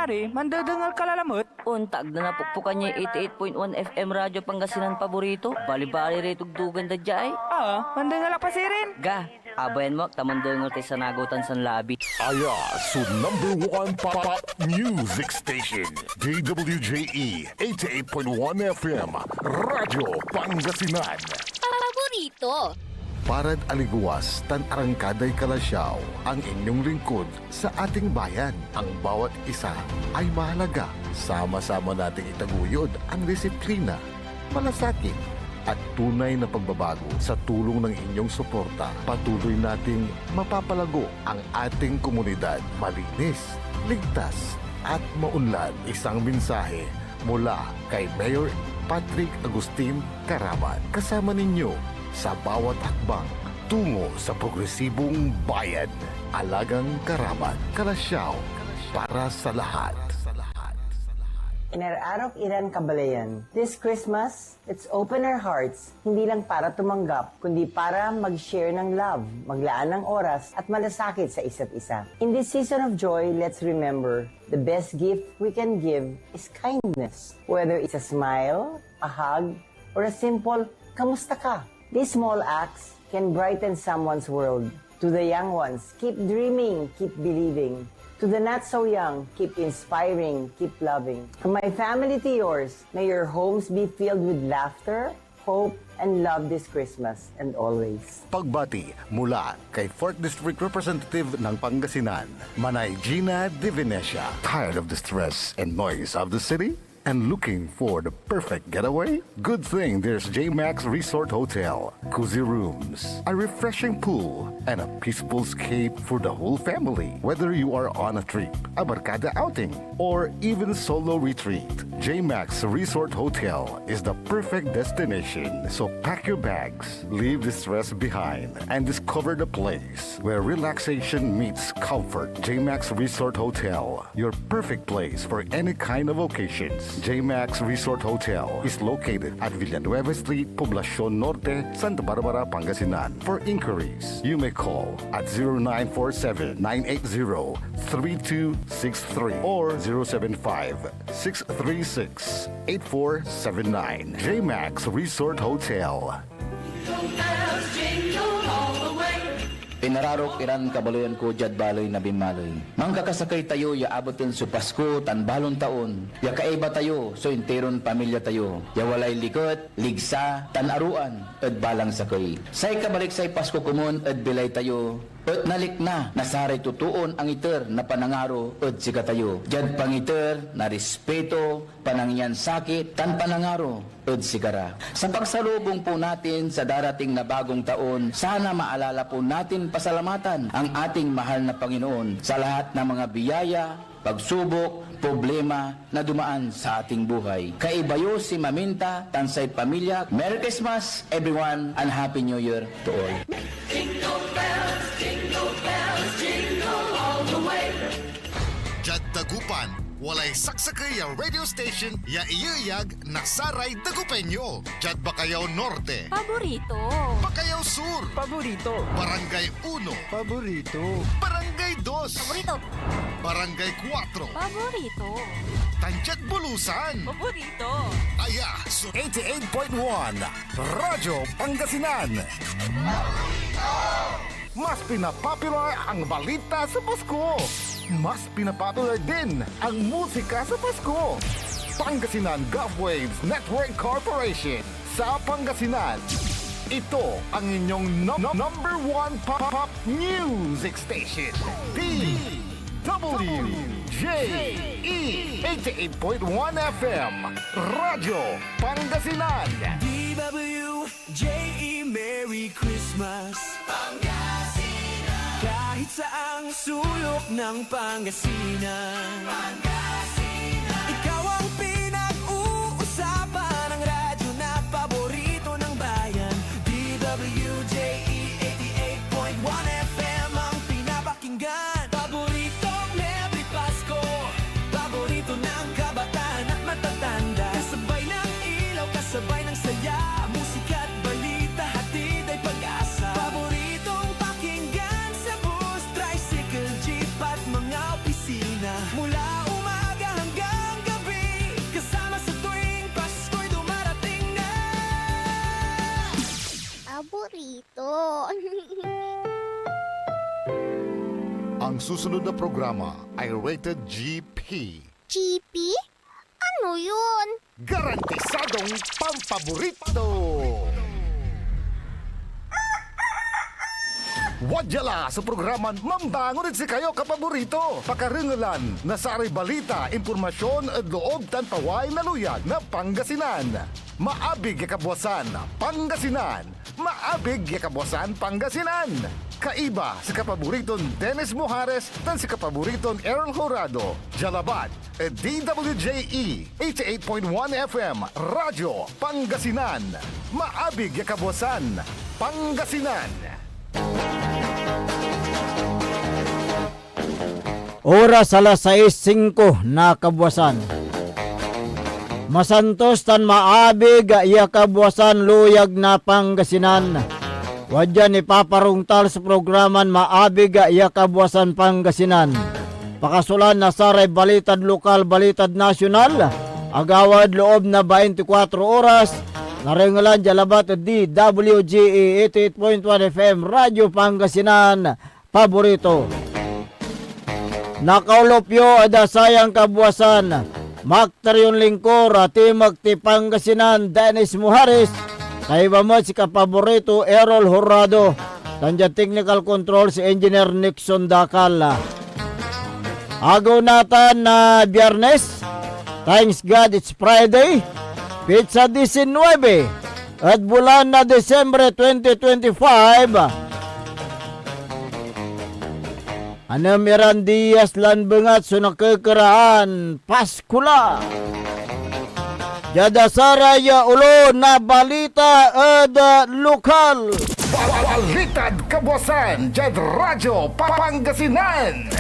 Mari, mandadangal ka lalamot. Untag na napukpukan niya 88.1 FM Radyo Pangasinan paborito. Bali-bali rito dugan da jay. Mandangal pa si rin. Ga, abayan mo, tamandangal tayo sa nagutan sa labi. Aya, so number one pop music station. DWJE 88.1 FM, Radyo Pangasinan. Paborito. Parad aliguas, tan arangkaday kalasyaw, ang inyong lingkod sa ating bayan. Ang bawat isa ay mahalaga. Sama-sama nating itaguyod ang disiplina, malasakit, at tunay na pagbabago. Sa tulong ng inyong suporta, patuloy nating mapapalago ang ating komunidad. Malinis, ligtas, at maunlad. Isang mensahe mula kay Mayor Patrick Agustin Caraman. Kasama ninyo sa bawat hakbang tungo sa progresibong bayan. Alagang Caraman, Kalasyaw, para sa lahat. Inararok Iran Kabalayan. This Christmas, let's open our hearts, hindi lang para tumanggap, kundi para mag-share ng love, maglaan ng oras, at malasakit sa isa't isa. In this season of joy, let's remember, the best gift we can give is kindness. Whether it's a smile, a hug, or a simple, kamusta ka? These small acts can brighten someone's world. To the young ones, keep dreaming, keep believing. To the not so young, keep inspiring, keep loving. From my family to yours, may your homes be filled with laughter, hope, and love this Christmas and always. Pagbati mula kay 4th District Representative ng Pangasinan, Manay Gina De Venecia. Tired of the stress and noise of the city? And looking for the perfect getaway? Good thing there's J-Max Resort Hotel. Cozy rooms, a refreshing pool, and a peaceful escape for the whole family. Whether you are on a trip, a barkada outing, or even solo retreat, J-Max Resort Hotel is the perfect destination. So pack your bags, leave the stress behind, and discover the place where relaxation meets comfort. J-Max Resort Hotel, your perfect place for any kind of occasions. J-Max Resort Hotel is located at Villanueva Street, Poblacion Norte, Santa Barbara, Pangasinan. For inquiries, you may call at 0947-980-3263 or 075-636-8479. J-Max Resort Hotel. Pinararok Iran kabaloyan ko jad baloy na bimaloy. Mangkakasakay tayo ya abotin su Pasko tan balon taon. Ya kaiba tayo so interon pamilya tayo. Ya walay likot, ligsa, tan aruan ed balang sakay. Say kabalik say Pasko kumon ed bilay tayo. At nalik na, nasaray tutuon ang iter na panangaro at sika tayo. Jad pangiter na respeto, panangyan sakit, tan panangaro at sikara. Sa pagsalubong po natin sa darating na bagong taon, sana maalala po natin pasalamatan ang ating mahal na Panginoon sa lahat ng mga biyaya, pagsubok, problema na dumaan sa ating buhay. Kaibayo si Maminta, Tansay Pamilya. Merry Christmas everyone and Happy New Year to all. Jad Dagupan, walay saksakay ya radio station ya iyayag nasaray Dagupenyo. Jad Bacayao Norte, Paborito. Bacayao Sur, Paborito. Barangay 1, Paborito. Barangay 2, Paborito. Barangay 4, Paborito. Tanchat Bulusan. Paborito. Aya, so 88.1, Radyo Pangasinan. Mas pinapopular ang balita sa Pasko. Mas pinapopular din ang musika sa Pasko. Pangasinan Golfwaves Network Corporation sa Pangasinan. Ito ang inyong number one pop music station. DWJE 88.1 FM Radyo Pangasinan. DWJE Merry Christmas Pangasinan. Kahit saang sulok ng Pangasinan, ikaw ang pinag-uusapan ng radyo na paborito ng bayan. DWJE 88.1 FM ang pinapakinggan. Paboritong every Pasko, paborito ng kabataan at matatanda. Kasabay ng ilaw, kasabay ng saya, musika at balita, hatid ay pag-asa. Paboritong pakinggan sa bus, tricycle, jeep at mga opisina. Mula umaga Ang susunod na programa ay rated GP. GP? Ano yun? Garantisadong pampaborito! Wadyala sa programan Mambangon si kayo kapaborito. Pakaringalan na sari balita, impormasyon at loob tanpaway na luyag na Pangasinan. Maabig yakabwasan Pangasinan. Maabig yakabwasan Pangasinan. Kaiba si kapaboriton Dennis Mujares tan si kapaboriton Errol Horado. Jalabat at DWJE 88.1 FM Radyo Pangasinan. Maabig yakabwasan Pangasinan. Oras alas 6:05 na kabwasan. Masantos tan maabig iya kabwasan luyag na Pangasinan. Wadya ni paparungtal sa programan maabig iya kabwasan Pangasinan. Pakasulan na saray balitad lokal, balitad nasyonal. Agawad loob na 24 oras. Naringalan jalabat DWGE 88.1 FM Radyo Pangasinan paborito. Nakaulopyo ada sayang kabwasan Maktaryon Lingkor Timag ti Pangasinan Dennis Mujares kaiba mo si kapaborito Errol Horado tanja technical control si Engineer Nixon Dakal. Agaw natan na Biyernes, thanks God it's Friday, pizza 19 at bulan na Desembre 2025. Anamiran Diaz Lanbengat so nakikiraan Paskula. Jadasaraya ulo na balita ada lokal. Balitad kabwasan Jad Radyo Pangasinan.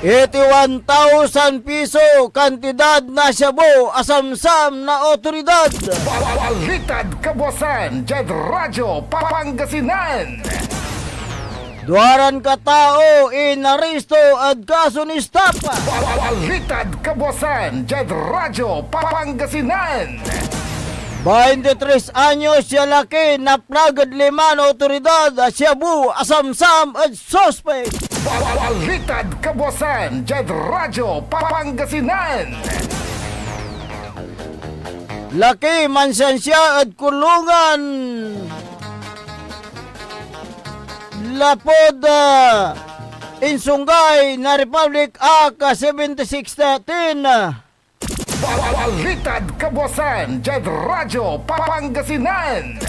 81,000 piso kantidad na shabu asamsam na otoridad. Balitad kabwasan Jad Radyo Pangasinan. Duaran ka tao inaristo at kaso ni Stapa. Balitad kabwasan Jad Radyo Pangasinan. 23 anyos siya laki na plagad liman otoridad at shabu asamsam at suspect. Balitad kabwasan Jad Radyo Pangasinan. Laki mansan siya at kulungan. Lapod Insungay na Republic Act 7613. Balitad kabwasan Jad Radyo Pangasinan.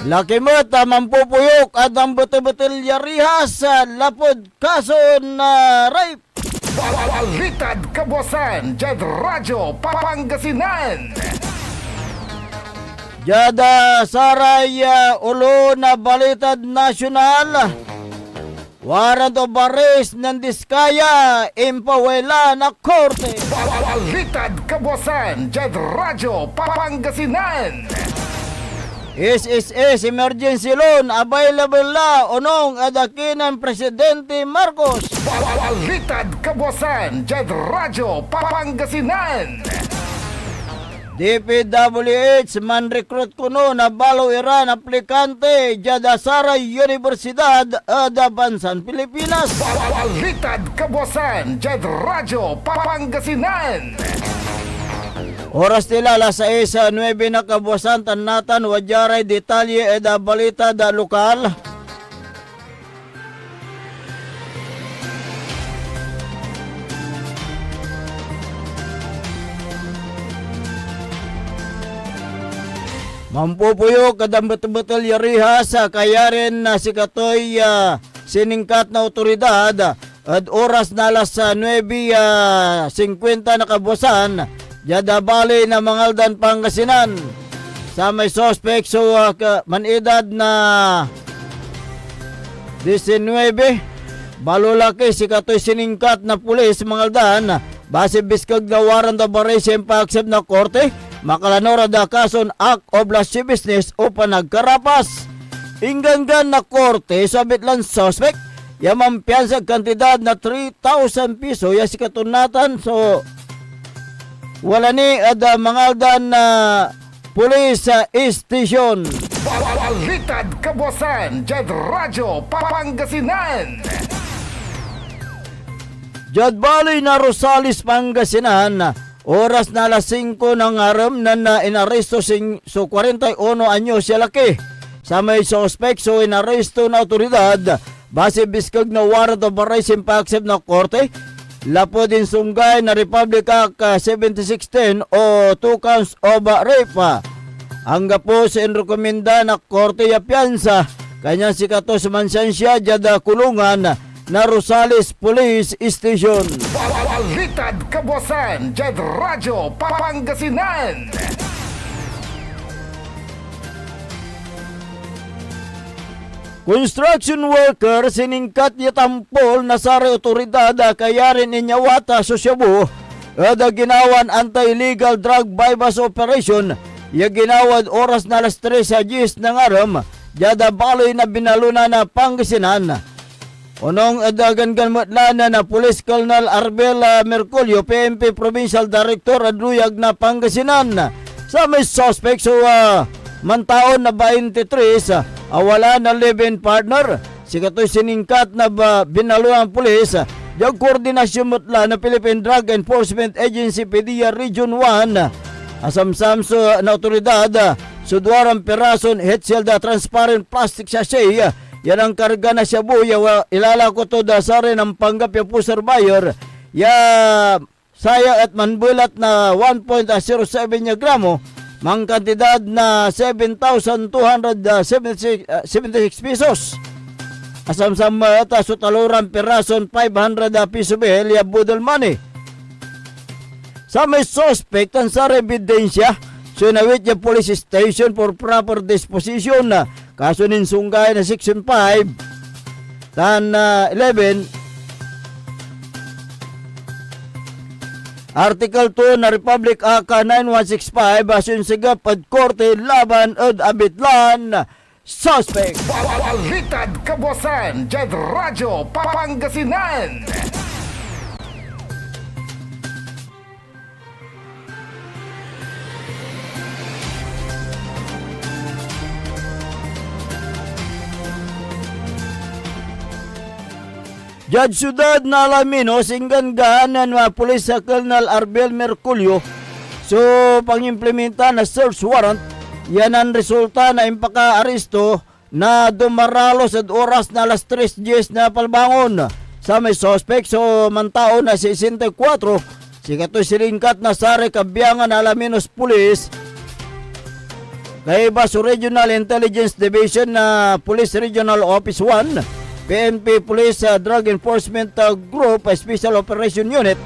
Laki mo mampupuyok at ang betul-betul yarihas lapod kaso na rape. Balitad kabwasan Jad Radyo Pangasinan. Jada saray ulo na balitad nasyonal. Warrant of arrest ng Diskaya impawela na korte. Balitad kabwasan Jad Radyo Pangasinan. SSS emergency loan available na unong adakinan Presidente Marcos. Balitad kabwasan Jad Radyo Pangasinan. DPWH man recruit kuno na balo Iran aplikante Jadasara Universidad ada Bansan Pilipinas. Balitad kabwasan Jad Radyo Pangasinan. Oras tila alas 6:09 na kabwasan tanatan wadyaray detalye eda balita da lokal. Mampupuyo kadang betul-betul yarihas kaya rin si Katoy siningkat na otoridad at oras na alas 9:50 na kabwasan jada bali na Mangaldan Pangasinan sa may suspect so manedad na 19 balulaki si Katoy siningkat na pulis Mangaldan base biskag na warrant of arrest pa-accept na korte makalanora da kason act of lascivious business o panagkarapas. Inggangan na korte sabit lang suspect yamampian sa kantidad na 3,000 piso ya si katunatan so wala ni ada Mangaldan na police station. Balitad Kabuasan, Jad Radyo Pangasinan. Jad Baloy na Rosales, Pangasinan, oras na alas 5 ng aram na inaresto so 41 anyo siya laki. Sa may suspect so inaresto na otoridad base biskag na warrant of arrest impaksib na korte. Lapo din sunggay na Republic Act 7610 o 2 counts of rape. Hangga po sa inrekomenda na korte ya piyansa kanya si Katos Mansansya jada kulungan na Rosales Police Station. Balitad Kabuasan, Jad Radyo Pangasinan. Construction worker siningkat niya tampol na sa otoridad kaya rin inyawata sa Cebu ada ginawan anti-illegal drug bypass operation ya ginawad oras na alas 3 sa 10 ng aram jada Baloy na binaluna na Pangasinan. Unong adagan ganmatlan na Police Colonel Arbel Merculio, PNP Provincial Director Adluyag na Pangasinan. Sa may suspect so mantaon na 23 wala na live-in partner. Si katoy siningkat na binaluang pulis yung koordinasyon mutla na Philippine Drug Enforcement Agency PDEA Region 1 asamsam so na otoridad sudwarang perason hetselda transparent plastic sachet. Yan ang karga na shabu ya ilala ko to da sare ng panggap ya puser buyer ya saya at manbulat na 1.07 gramo mang kantidad na 7,276 pesos. Asam-sam ata so taluran perason 500 piso behel ya budol money. Sa may suspect ang sa ebidensya so nawit ya police station for proper disposition na kaso nin sunggay na section 5 tan 11 Article 2 na Republic Act 9165 asun sigap at korte laban at abitlan suspect. Balitad Kabuasan, Jad Radyo Pangasinan. Judge Ciudad na Alaminos inggan-ganan na Police Colonel Arbel Merculio so pangimplementa na search warrant yan ang resulta na impaka-aresto na dumaralos at oras na alas 3:10 na palbangon sa may suspect so mantao na 64 si katoy silingkat na sare kabiyangan na Alaminos Police kay Baso Regional Intelligence Division na Police Regional Office 1 PNP Police Drug Enforcement Group Special Operation Unit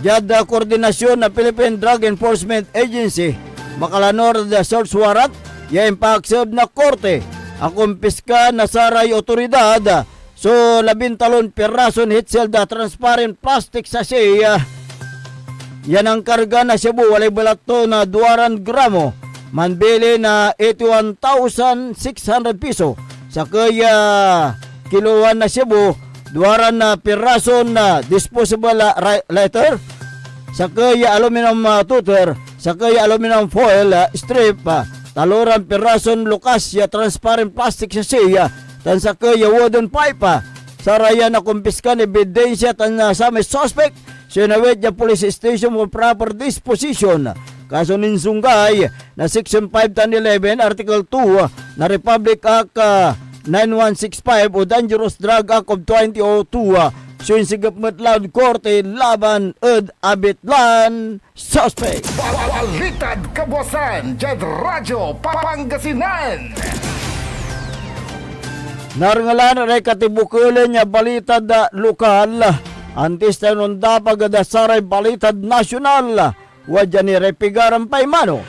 jada koordinasyon na Philippine Drug Enforcement Agency makalanor the search warrant ya impaksab na korte ang kumpiska na saray otoridad so 13 perason hitselda transparent plastic sachet yan ang karga na Cebu walay balato na 2 gramo manbili na 81,600 piso sa kaya kiluan na Cebu, duwaran na pirason na disposable lighter, sakaya aluminum tutor, sakaya aluminum foil strip, taluran pirason lukas ya transparent plastic sa siya, tan sakaya wooden pipe, saraya na kumpiskan ebidensya tan sa may suspect, sinawit ya police station for proper disposition. Kaso ninsunggay na section 5 tan 11 article 2 na Republic Act 9165 o Dangerous Drug Act of 2002 suin sigap matlaw korte laban ed abitlan suspect. Balitad Kabuasan, Jad Radyo Pangasinan. Narangalan ray katibukulan niya balitad lokal antes tanon dapag da saray balitad nasyonal wadya ni repigaran paimano.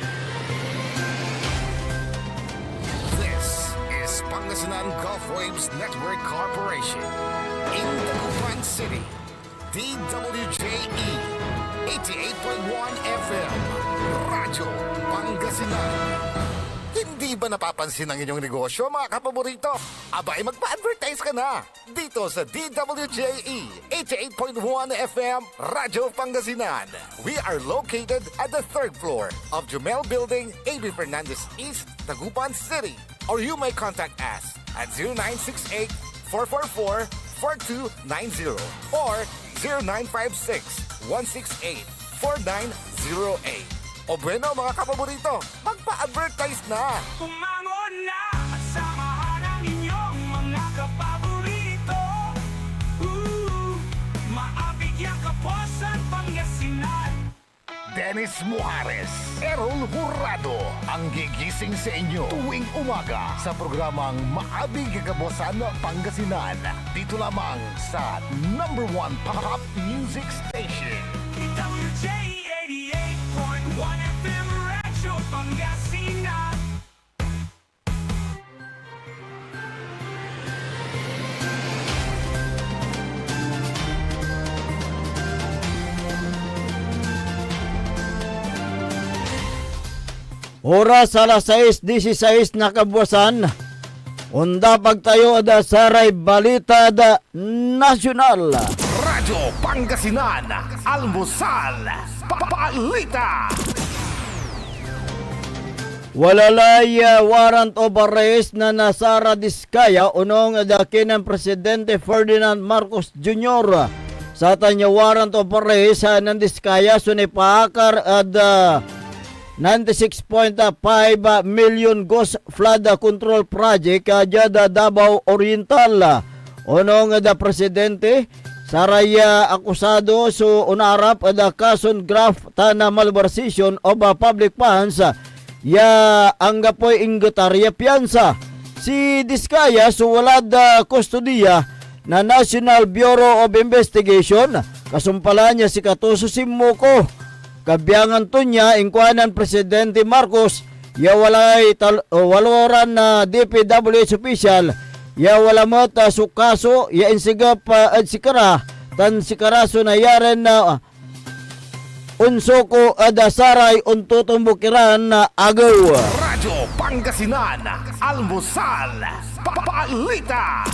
Pangasinan Gulf Waves Network Corporation in Dagupan City, DWJE 88.1 FM, Radyo Pangasinan. Hindi ba napapansin ang inyong negosyo, mga kapaborito? Abay, magpa-advertise ka na dito sa DWJE 88.1 FM Radyo Pangasinan. We are located at the 3rd floor of Jumel Building, AB Fernandez East, Tagupan City. Or you may contact us at 0968-444-4290 or 0956-168-4908. O bueno, mga kapaborito, magpa-advertise na! Umangon na at samahan ang inyong mga kapaborito. Maabigyan Kapuasan, Pangasinan. Dennis Muhares, Errol Hurado, ang gigising sa inyo tuwing umaga sa programang Maabig Kagabosan Pangasinan. Dito lamang sa #1 Pop Music Station. DWJ 88.1 FM Radyo Pangasinan. Oras alas 6:16 na kabuwasan. Unda pagtayo da saray balita da nasyonal. Radyo Pangasinan, Almusal, Balita. Walalay warrant of arrest na Sara Diskaya unong dakin ng Presidente Ferdinand Marcos Jr. Sa tanya warrant of arrest ng Diskaya sunipakar at 96.5 million ghost flood control project jada Davao Oriental. Unong Presidente saraya akusado so unarap ada kason graft na malversation of public funds ya anggapoy inggotarya piyansa. Si Diskaya so walad kustodiya na National Bureau of Investigation kasumpalan niya si Katuso Simuko. Kabiyangan to niya ingkuanan Presidente Marcos ya walay waloran na DPWH official ya wala mo sukaso ya insigap at sikara tan sikaraso na yaren na unsoko adasaray untutumbukiran na agaw. Radyo Pangasinan, Almusal, Balita.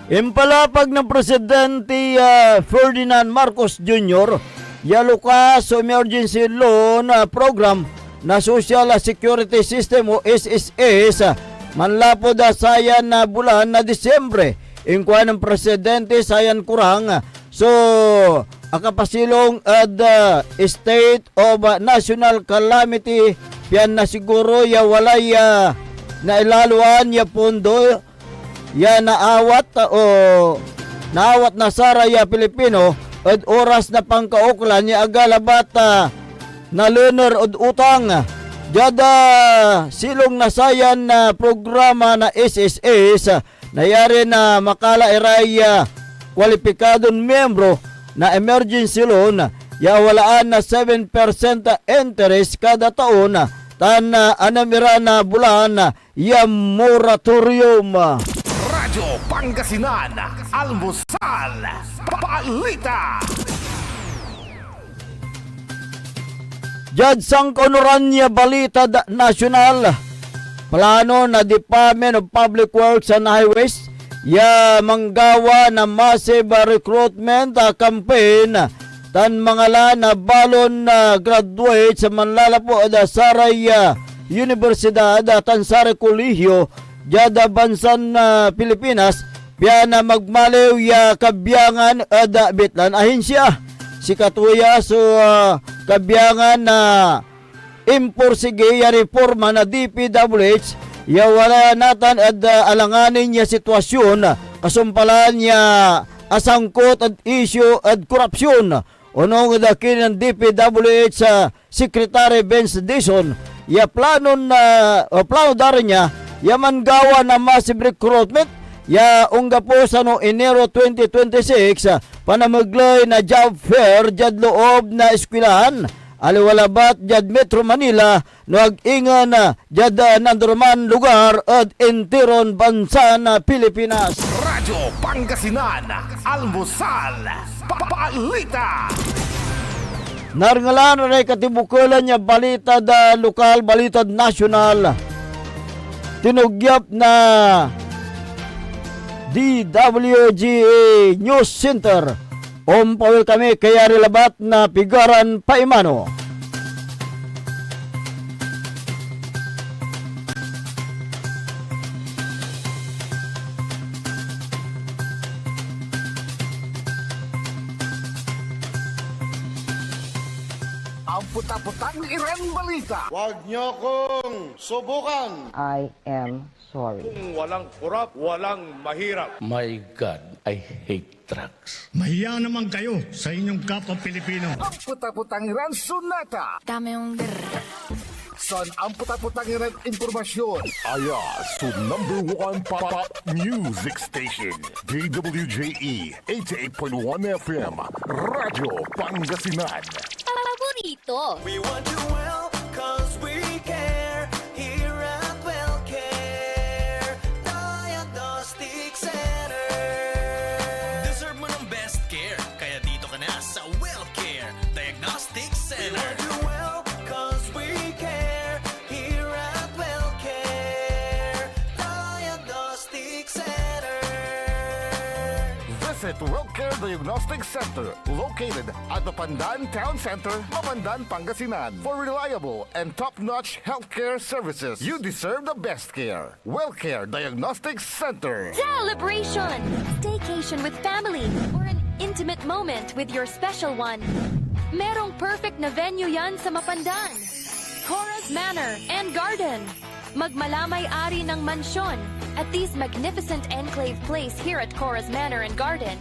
Impalapag ng Presidente Ferdinand Marcos Jr. yaluka sa emergency loan program na Social Security System o SSS manlapod sayan na bulan na Disyembre. Ingkuan ng Presidente sayan kurang so akapasilong at state of national calamity piyan na siguro ya walay na ilaluan ya pondo ya naawat na saraya Pilipino at oras na pangkauklan ya agalabat na learner od utang jada silong nasayan na programa na SSS nayari na makala iray kwalipikadong miyembro na emergency loan ya walaan na 7% interest kada taon tan anamira na bulan ya moratorium. Radyo Pangasinan, Almusal, Balita. Judge Sangkonoran niya balita nasyonal. Plano na Department of Public Works and Highways ya manggawa na massive recruitment campaign tan mangala na balon na graduate sa manlalapo da saray Universidad tan saray Kolehiyo jada bansan Pilipinas piya na magmaliw ya kabiyangan ada bitlan ahensya si katuya so kabiyangan na imporsige ya reforma na DPWH ya wala natan at alanganin niya sitwasyon kasumpalan niya asangkot at issue at korupsyon unong dakin ng DPWH Secretary Vince Dizon ya plano darin niya yaman gawa na massive recruitment ya ungga po sa Enero 2026 panamaglay na job fair jad loob na eskwelahan aliwalabat jad Metro Manila nag-ingan jad nanduruman lugar at intiron bansa na Pilipinas. Radyo Pangasinan, Almusal, Balita. Narangalan rin katibukulan niya balita da lokal, balita nasyonal. Tinugyap na DWGA News Center. Pawil kami kaya rilabat na pigaran paimano. Ang puta-putang Iren Balita. Huwag niyo kong subukan. I am sorry. Walang kurap, walang mahirap. My God, I hate drugs. Mahiya naman kayo sa inyong kapwa Pilipino. Ang puta-putang Iren Sunata. Dame yung Son, ang puta-putang Iren Impormasyon. Aya, so #1 pop music station. DWJE 88.1 FM. Radyo Pangasinan. paborito. We want you well, cause we care. Here at WellCare Diagnostic Center. Deserve mo ng best care, kaya dito ka na sa WellCare Diagnostic Center. We want you well, cause we care. Here at WellCare Diagnostic Center. Visit WellCare Diagnostic Center, located at the Pandan Town Center, Mapandan, Pangasinan. For reliable and top-notch healthcare services, you deserve the best care. WellCare Diagnostic Center. Celebration! Staycation with family or an intimate moment with your special one. Merong perfect na venue yan sa Mapandan. Cora's Manor and Garden. Magmalamay-ari ng mansyon at this magnificent enclave place here at Cora's Manor and Garden.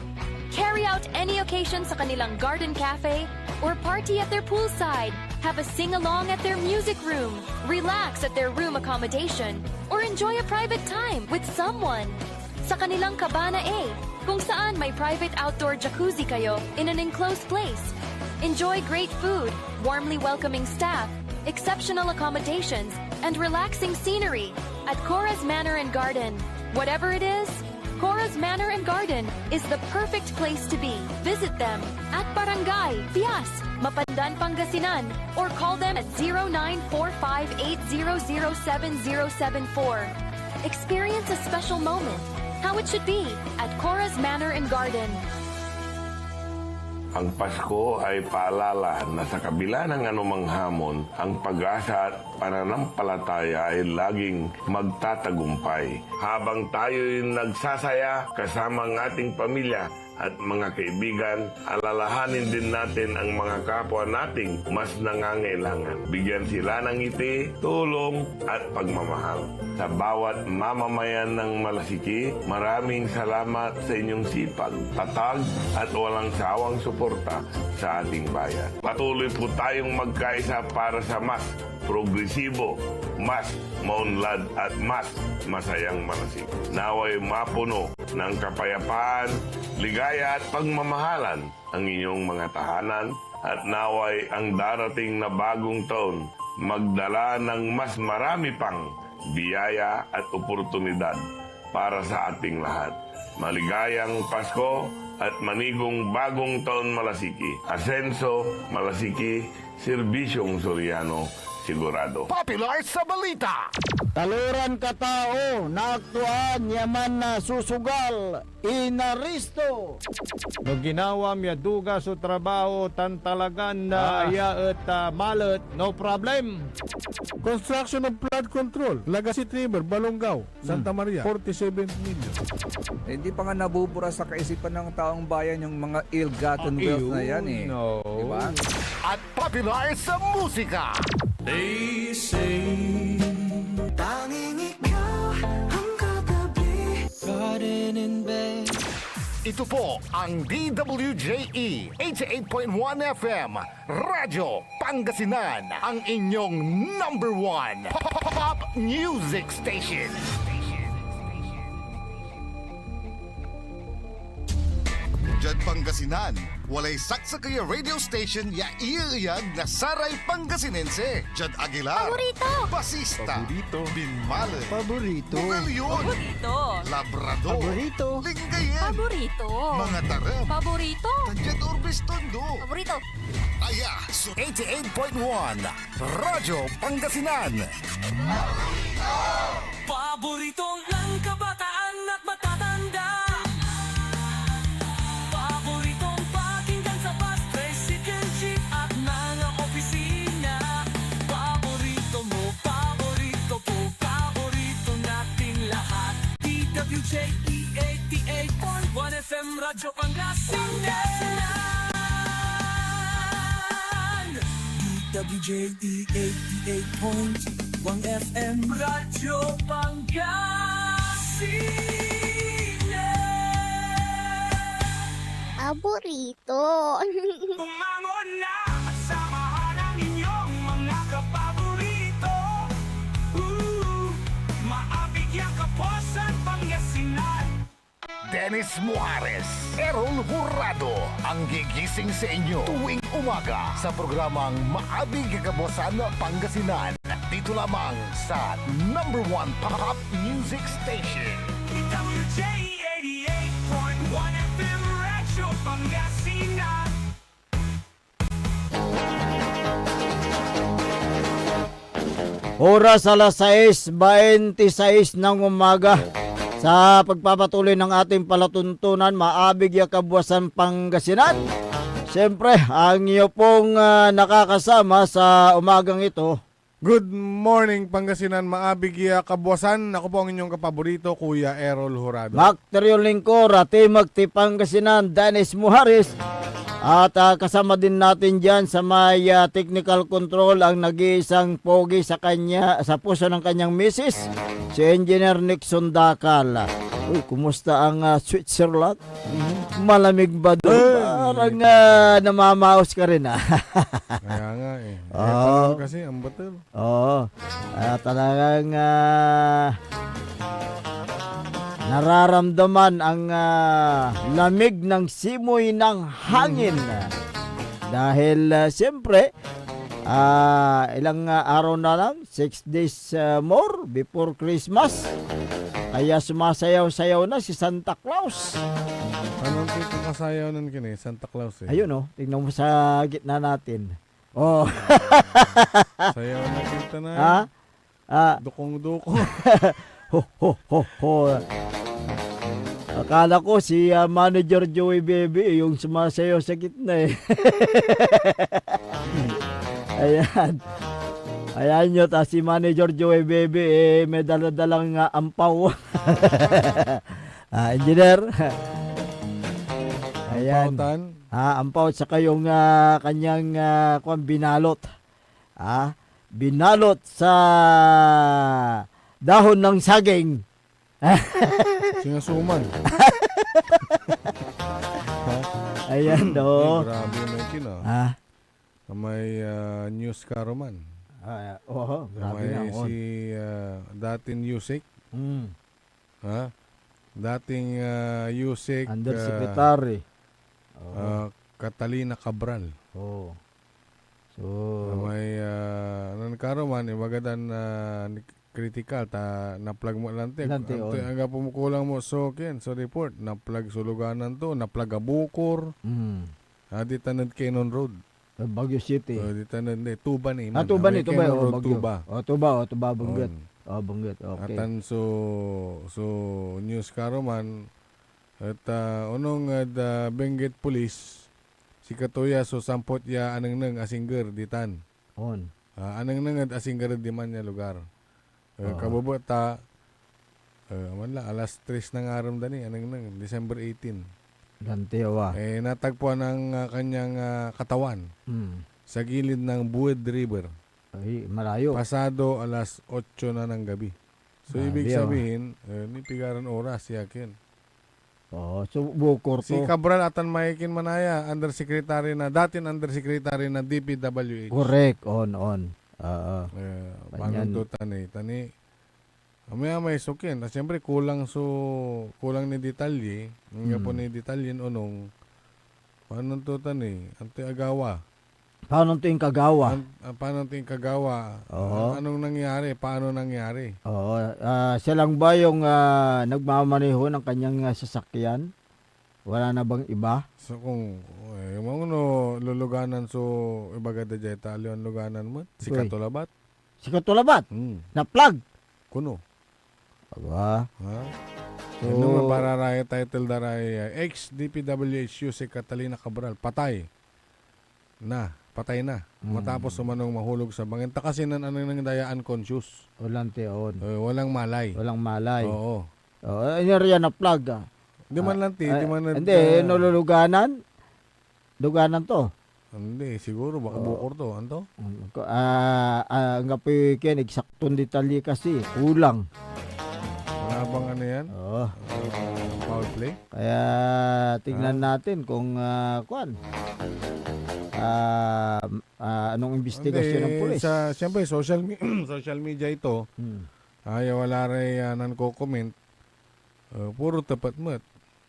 Carry out any occasion sa kanilang garden cafe or party at their poolside. Have a sing-along at their music room. Relax at their room accommodation or enjoy a private time with someone. Sa kanilang Cabana A, kung saan may private outdoor jacuzzi kayo in an enclosed place. Enjoy great food, warmly welcoming staff, exceptional accommodations, and relaxing scenery at Cora's Manor and Garden. Whatever it is, Cora's Manor and Garden is the perfect place to be. Visit them at Barangay Pias, Mapandan, Pangasinan, or call them at 0945-800-7074. Experience a special moment, how it should be at Cora's Manor and Garden. Ang Pasko ay paalala na sa kabila ng anumang hamon, ang pag-asa at pananampalataya ay laging magtatagumpay. Habang tayo'y nagsasaya kasama ang ating pamilya at mga kaibigan, alalahanin din natin ang mga kapwa nating mas nangangailangan. Bigyan sila ng ngiti, tulong at pagmamahal. Sa bawat mamamayan ng Malasiki, maraming salamat sa inyong sipag, tatag at walang sawang suporta sa ating bayan. Patuloy po tayong magkaisa para sa mas progresibo, mas maunlad at mas masayang Malasiki. Naway mapuno ng kapayapaan, ligaya at pagmamahalan ang inyong mga tahanan at naway ang darating na bagong taon magdala ng mas marami pang biyaya at oportunidad para sa ating lahat. Maligayang Pasko at manigong bagong taon Malasiki. Asenso, Malasiki, Serbisyong Soriano, sigurado. Popular sa balita. Taluran katao na aktuan yaman na susugal inaristo. No ginawa miya duga sa trabaho tan talagan na iya at malat, no problem. Construction of flood control, Lagasit River, Balongaw, Santa Maria, 47 million. Hindi pa nga nabubura sa kaisipan ng taong bayan yung mga ill-gotten wealth na yan eh. No. Diba? At popular sa musika. They say tanging ikaw ang katabi. Garden in bed. Ito po ang DWJE 88.1 FM Radyo Pangasinan, ang inyong #1 pop music station. Jad Pangasinan, walay saksa kaya radio station ya iiyag na Saray Pangasinense. Jad Aguilar. Paborito. Basista. Paborito. Binmale. Paborito. Bugalyon. Paborito. Labrador. Paborito. Lingayen. Paborito. Mga tarap. Paborito. Tanjat Orbis Tondo. Paborito. Aya, so 88.1 Radyo Pangasinan. Paborito ng kabataan at matatanda. Paboritong pakinggan sa bus, tricycle, jeep at mga opisina. Paborito mo, paborito ko, paborito nating lahat. DWJE 88.1 FM Radyo Pangasinan. DWJE 88.1 FM Radyo Pangasinan. Paborito. Bumangon na at samahan ang inyong mga kapaborito. Maabig yang Kapuasan, Pangasinan. Dennis Muhares, Errol Hurado, ang gigising sa inyo tuwing umaga sa programang Maabig Kabuasan Pangasinan. Dito lamang sa number 1 pop music station. DWJE 88.1 FM Radyo Pangasinan. Oras alas 6:26 ng umaga. Sa pagpapatuloy ng ating palatuntunan, Maabig ya Kabuasan Pangasinan. Siyempre, ang iyo pong nakakasama sa umagang ito. Good morning Pangasinan, Maabig ya Kabuasan. Ako po ang inyong kapaborito, Kuya Errol Hurado. Macterion Lingkor, Timog Pangasinan, Dennis Muhares. At kasama din natin dyan sa may technical control ang nag-iisang pogi sa kanya, sa puso ng kanyang misis, si Engineer Nixon Dakal. Uy, kumusta ang Switzerland? Malamig ba doon? Parang namamaos ka rin Kaya nga eh. Oo. Kasi ang batal. Oo. Talagang nararamdaman ang lamig ng simoy ng hangin. Dahil siyempre, ilang araw na lang, 6 days more before Christmas. Kaya sumasayaw-sayaw na si Santa Claus. Anong tipo kasayaw nun kini? Santa Claus eh. Ayun tingnan mo sa gitna natin. Oh. Sayaw na kita na. Dukong-dukong. Ho, ho, ho, ho. Akala ko si Manager Joey Baby yung sumasayaw sa gitna eh. Ayan. Ayan nyo, si Manager Joey Baby may daladalang ampaw. Engineer. Ayan. Ampaw at saka yung kanyang binalot. Binalot sa dahon ng saging. Sinasuman. Ayan do. Grabe may kino. May news karoman. Grabe na. Si dating Yusek. Dating Yusek. Undersecretary. Catalina Cabral. So may karoman ibagadan critical ta na-plug mo lang ang pumukulang mo so report na-plug suluganan to na-plug abukor. Di tanad Canon Road. Baguio City. Di tanad Tuba ni. Tuba ni Baguio. Tuba. Tuba Benguet. Benguet. Okay. Atan so news karoman at unong Benguet Police si Katuya so sampot ya anang asingger ditan. Anang asingger di man ya lugar. Kabubot alas 3 ng araw dani anang December 18. Dantewa. Natagpuan ang kanyang katawan sa gilid ng Bued River. Ay, malayo. Pasado alas 8 na ng gabi. So ibig sabihin, ni pigaran oras yakin. So bukor to. Si Cabral atan mayakin manaya, dating undersecretary na DPWH. Correct, on. Bangon to tani. May sukin. Siyempre kulang ni detalye. Nga po ni detalye unong Paano to Ante Agawa. Paano ito yung kagawa? Paano ito yung kagawa? Oo. Anong nangyari? Paano nangyari? Oo, siya lang ba yung nagmamaneho ng kanyang sasakyan? Wala na bang iba? So kung yung luluganan so ibagada jay talion luganan mo si Uy. Katulabat. Si Katulabat, na plug. Kuno. Aba. Ha? So, Ano para raya title daray ex-DPWHU si Catalina Cabral patay na. Matapos sumanong mahulog sa bangin. Kasi nang daya unconscious. walang teon. Walang malay. Walang malay. Oo. Ano riyan na plug Di man lang di man Hindi, nululuganan. Luganan to. Hindi, siguro baka bukor to. Anto? Ang kapikin, eksaktong detalye kasi. Kulang. Wala bang ano yan? Oo. Foul play? Kaya tingnan natin kung anong investigasyon ng pulis. Siyempre, social media ito. Wala rin nan-comment. Puro tapat mat.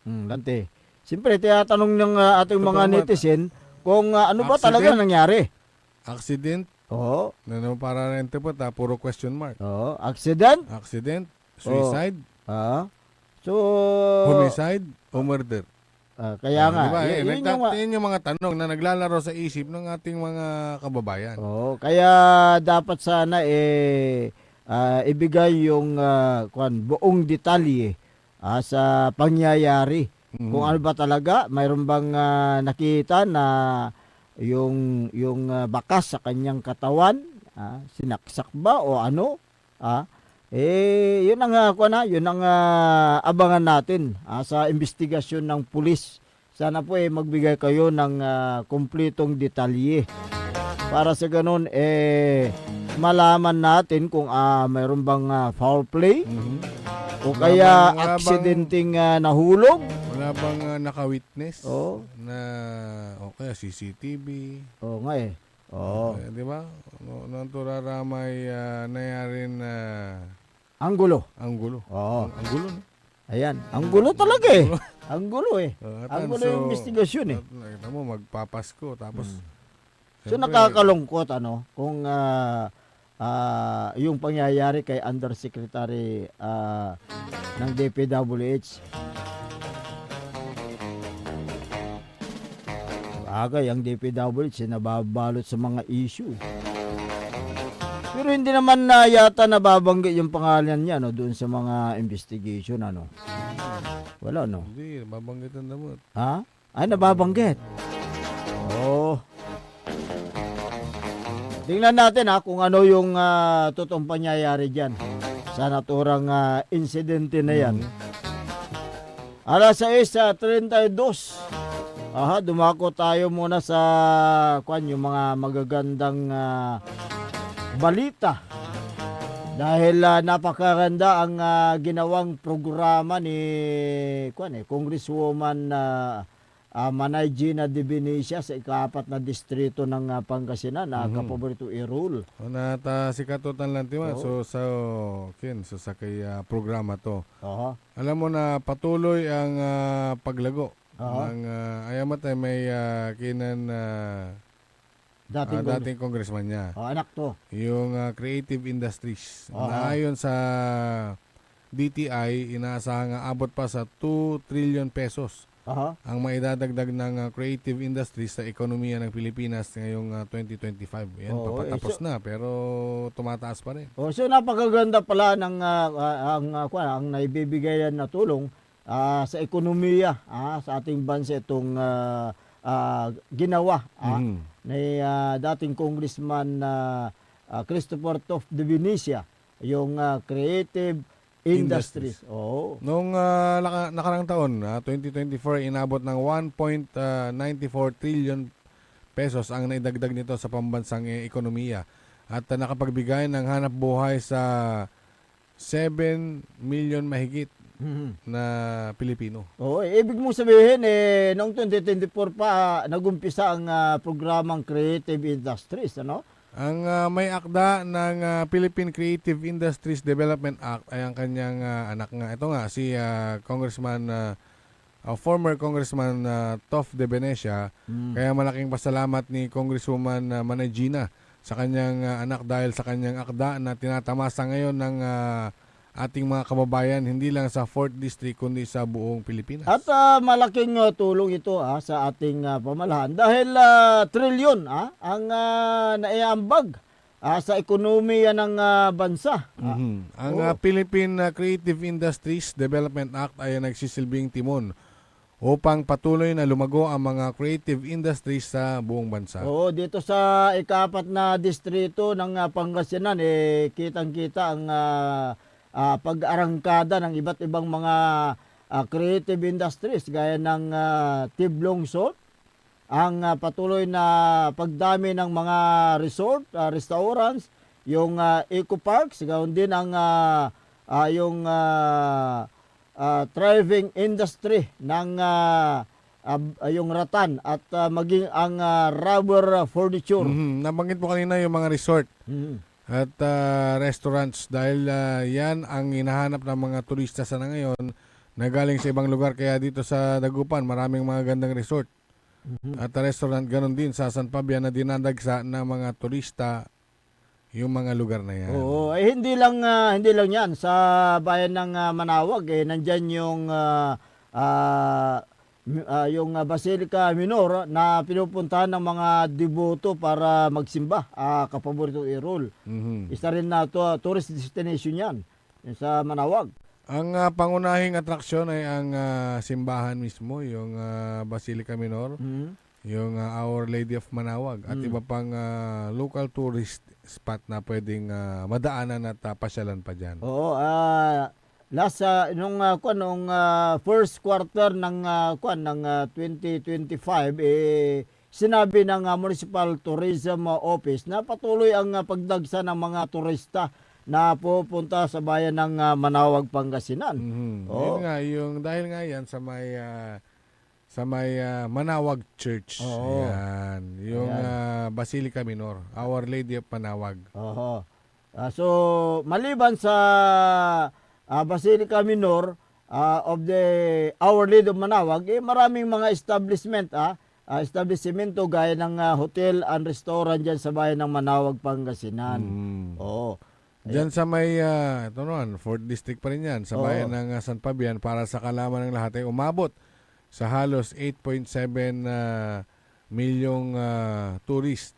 Lante. Siyempre, tinatanong ng ating mga netizen kung ano ba Accident? talaga nangyari. Accident? Oo. Para rin tapat puro question mark. Oo. Accident? Accident? Suicide? So, Homicide? O murder? kaya nga. Diba? Yun Yung mga tanong na naglalaro sa isip ng ating mga kababayan. kaya dapat sana ibigay yung buong detalye sa pangyayari. Kung ano ba talaga, mayroon bang nakita na yung bakas sa kanyang katawan, sinaksak ba o ano? Yun ang abangan natin sa investigasyon ng pulis. Sana po magbigay kayo ng kumpletong detalye para sa ganun malaman natin kung mayroon bang foul play o kaya aksidenteng nahulog. Wala bang naka-witness na kaya CCTV? Oo nga Di ba? Nang turaramay nangyari na Anggulo. Anggulo. Oo. Anggulo. Ayan. Anggulo talaga Anggulo Anggulo yung investigasyon Nakita mo, magpapasko. Tapos, So nakakalungkot kung yung pangyayari kay Undersecretary ng DPWH. Agay ang DPWH nababalot sa mga issue. Pero hindi naman yata nababanggit yung pangalan niya doon sa mga investigation Wala Hindi, nababanggitan naman. Ha? Ay nababanggit. Tingnan natin kung ano yung totoong pangyayari diyan sa naturang insidente na yan. Alas 6:32. Dumako tayo muna sa yung mga magagandang balita. Dahil napakaganda ang ginawang programa ni Congresswoman Manay Gina Divinesia sa ika-4 na distrito ng Pangasinan na kapaborito i-rule. Nata si katutan lang tima. So sa kay programa to. Alam mo na patuloy ang paglago ng ayamat ay may kinan dating congressman niya. Anak to. Yung creative industries. Na ayon sa DTI, inaasahan abot pa sa 2 trillion pesos ang maidadagdag ng creative industries sa ekonomiya ng Pilipinas ngayong 2025. Yan, papatapos na pero tumataas pa rin. So napakaganda pala ng ang naibibigay na tulong sa ekonomiya sa ating bansa itong ginawa ni dating Congressman Christopher Tof Divinesia, yung creative industries. Noong nakarang taon, 2024, inabot ng 1.94 trillion pesos ang naidagdag nito sa pambansang ekonomiya at nakapagbigay ng hanap buhay sa 7 million mahigit na Pilipino. Ibig mong sabihin noong 2024 pa nagumpisa ang programang Creative Industries, Ang may akda ng Philippine Creative Industries Development Act ay ang kanyang anak nga. Ito nga si Congressman former Congressman Tof de Venecia. Kaya malaking pasalamat ni Congresswoman Manay Gina sa kanyang anak dahil sa kanyang akda na tinatamasa ngayon ng ating mga kababayan, hindi lang sa 4th District kundi sa buong Pilipinas. At malaking tulong ito sa ating pamahalaan dahil trilyon ang naiambag sa ekonomiya ng bansa. Ang Philippine Creative Industries Development Act ay nagsisilbing timon upang patuloy na lumago ang mga creative industries sa buong bansa. Oo, dito sa ika-4 na distrito ng Pangasinan, kitang-kita ang pag-arangkada ng iba't ibang mga creative industries gaya ng Tiblong Salt, ang patuloy na pagdami ng mga resort, restaurants, yung eco parks, gayon din ang yung thriving industry ng yung ratan at maging ang rubber furniture. Nabanggit mo kanina yung mga resort at restaurants dahil yan ang hinahanap ng mga turista sa ngayon na galing sa ibang lugar. Kaya dito sa Dagupan maraming mga gandang resort at restaurant, ganon din sa San Fabian na dinadagsa ng mga turista yung mga lugar na yan. Oo, hindi lang yan sa bayan ng Manawag, nandiyan yung Basilica Minor na pinupuntahan ng mga deboto para magsimba, kapaborito Errol. Isa rin na tourist destination yan sa Manawag. Ang pangunahing atraksyon ay ang simbahan mismo, yung Basilica Minor, yung Our Lady of Manawag at iba pang local tourist spot na pwedeng madaanan at pasyalan pa dyan. Oo, nung first quarter ng 2025 sinabi ng Municipal Tourism Office na patuloy ang pagdagsa ng mga turista na pupunta sa bayan ng Manawag, Pangasinan. Yun nga, dahil nga yan sa may Manawag Church. Ayan, yung Basilica Minor, Our Lady of Manawag. So maliban sa Basilica Minor of the Our Lady of Manawag, maraming mga establishmento gaya ng hotel and restaurant dyan sa bayan ng Manawag, Pangasinan. Diyan sa may, 4th District pa rin yan, sa bayan ng San Fabian, para sa kalaman ng lahat ay umabot sa halos 8.7 milyong tourist.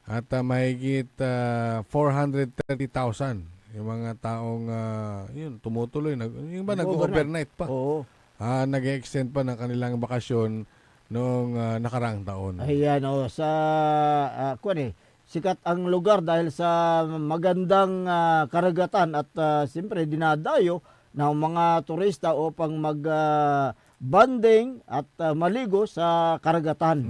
At mahigit 430,000 yung mga taong tumutuloy. Yung ba nag-overnight pa? Nag-extend pa ng kanilang bakasyon noong nakaraang taon. Ayan, sa sikat ang lugar dahil sa magandang karagatan at siyempre dinadayo ng mga turista upang mag-banding at maligo sa karagatan.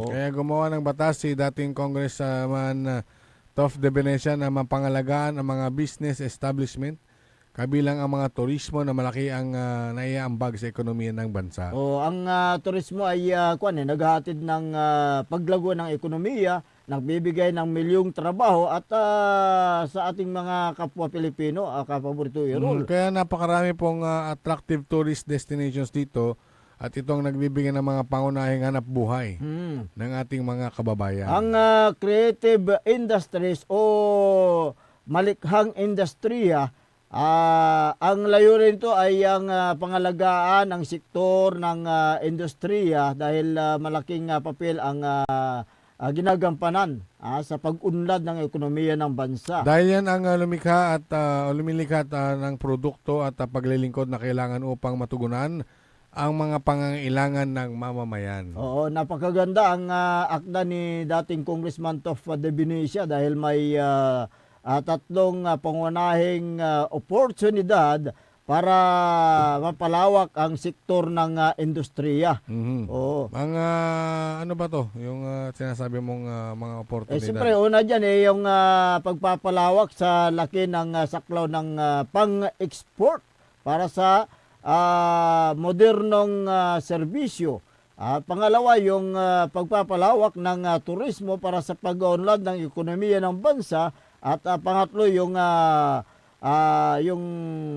Kaya gumawa ng batas si dating Congressman Tof de Venecia na mapangalagaan ang mga business establishment kabilang ang mga turismo na malaki ang naiaambag sa ekonomiya ng bansa. Ang turismo ay naghahatid ng paglago ng ekonomiya, nagbibigay ng milyong trabaho at sa ating mga kapwa Pilipino, kapaborito Errol. Kaya napakarami pong attractive tourist destinations dito at itong nagbibigay ng mga pangunahing hanap buhay ng ating mga kababayan. Ang creative industries o malikhang industriya, ang layunin nito ay ang pangalagaan ng sektor ng industriya dahil malaking papel ang ginagampanan sa pag-unlad ng ekonomiya ng bansa. Dahil yan ang lumikha at lumilikha ng produkto at paglilingkod na kailangan upang matugunan ang mga pangangailangan ng mamamayan. Oo, napakaganda ang akda ni dating Congressman Tof de Venecia dahil may tatlong pangunahing oportunidad para mapalawak ang sektor ng industriya. Ang ano ba to? Yung sinasabi mong mga oportunidad? Siyempre, una dyan yung pagpapalawak sa laki ng saklaw ng pang-export para sa modernong serbisyo. Pangalawa, yung pagpapalawak ng turismo para sa pag-unlad ng ekonomiya ng bansa. At pangatlo, yung yung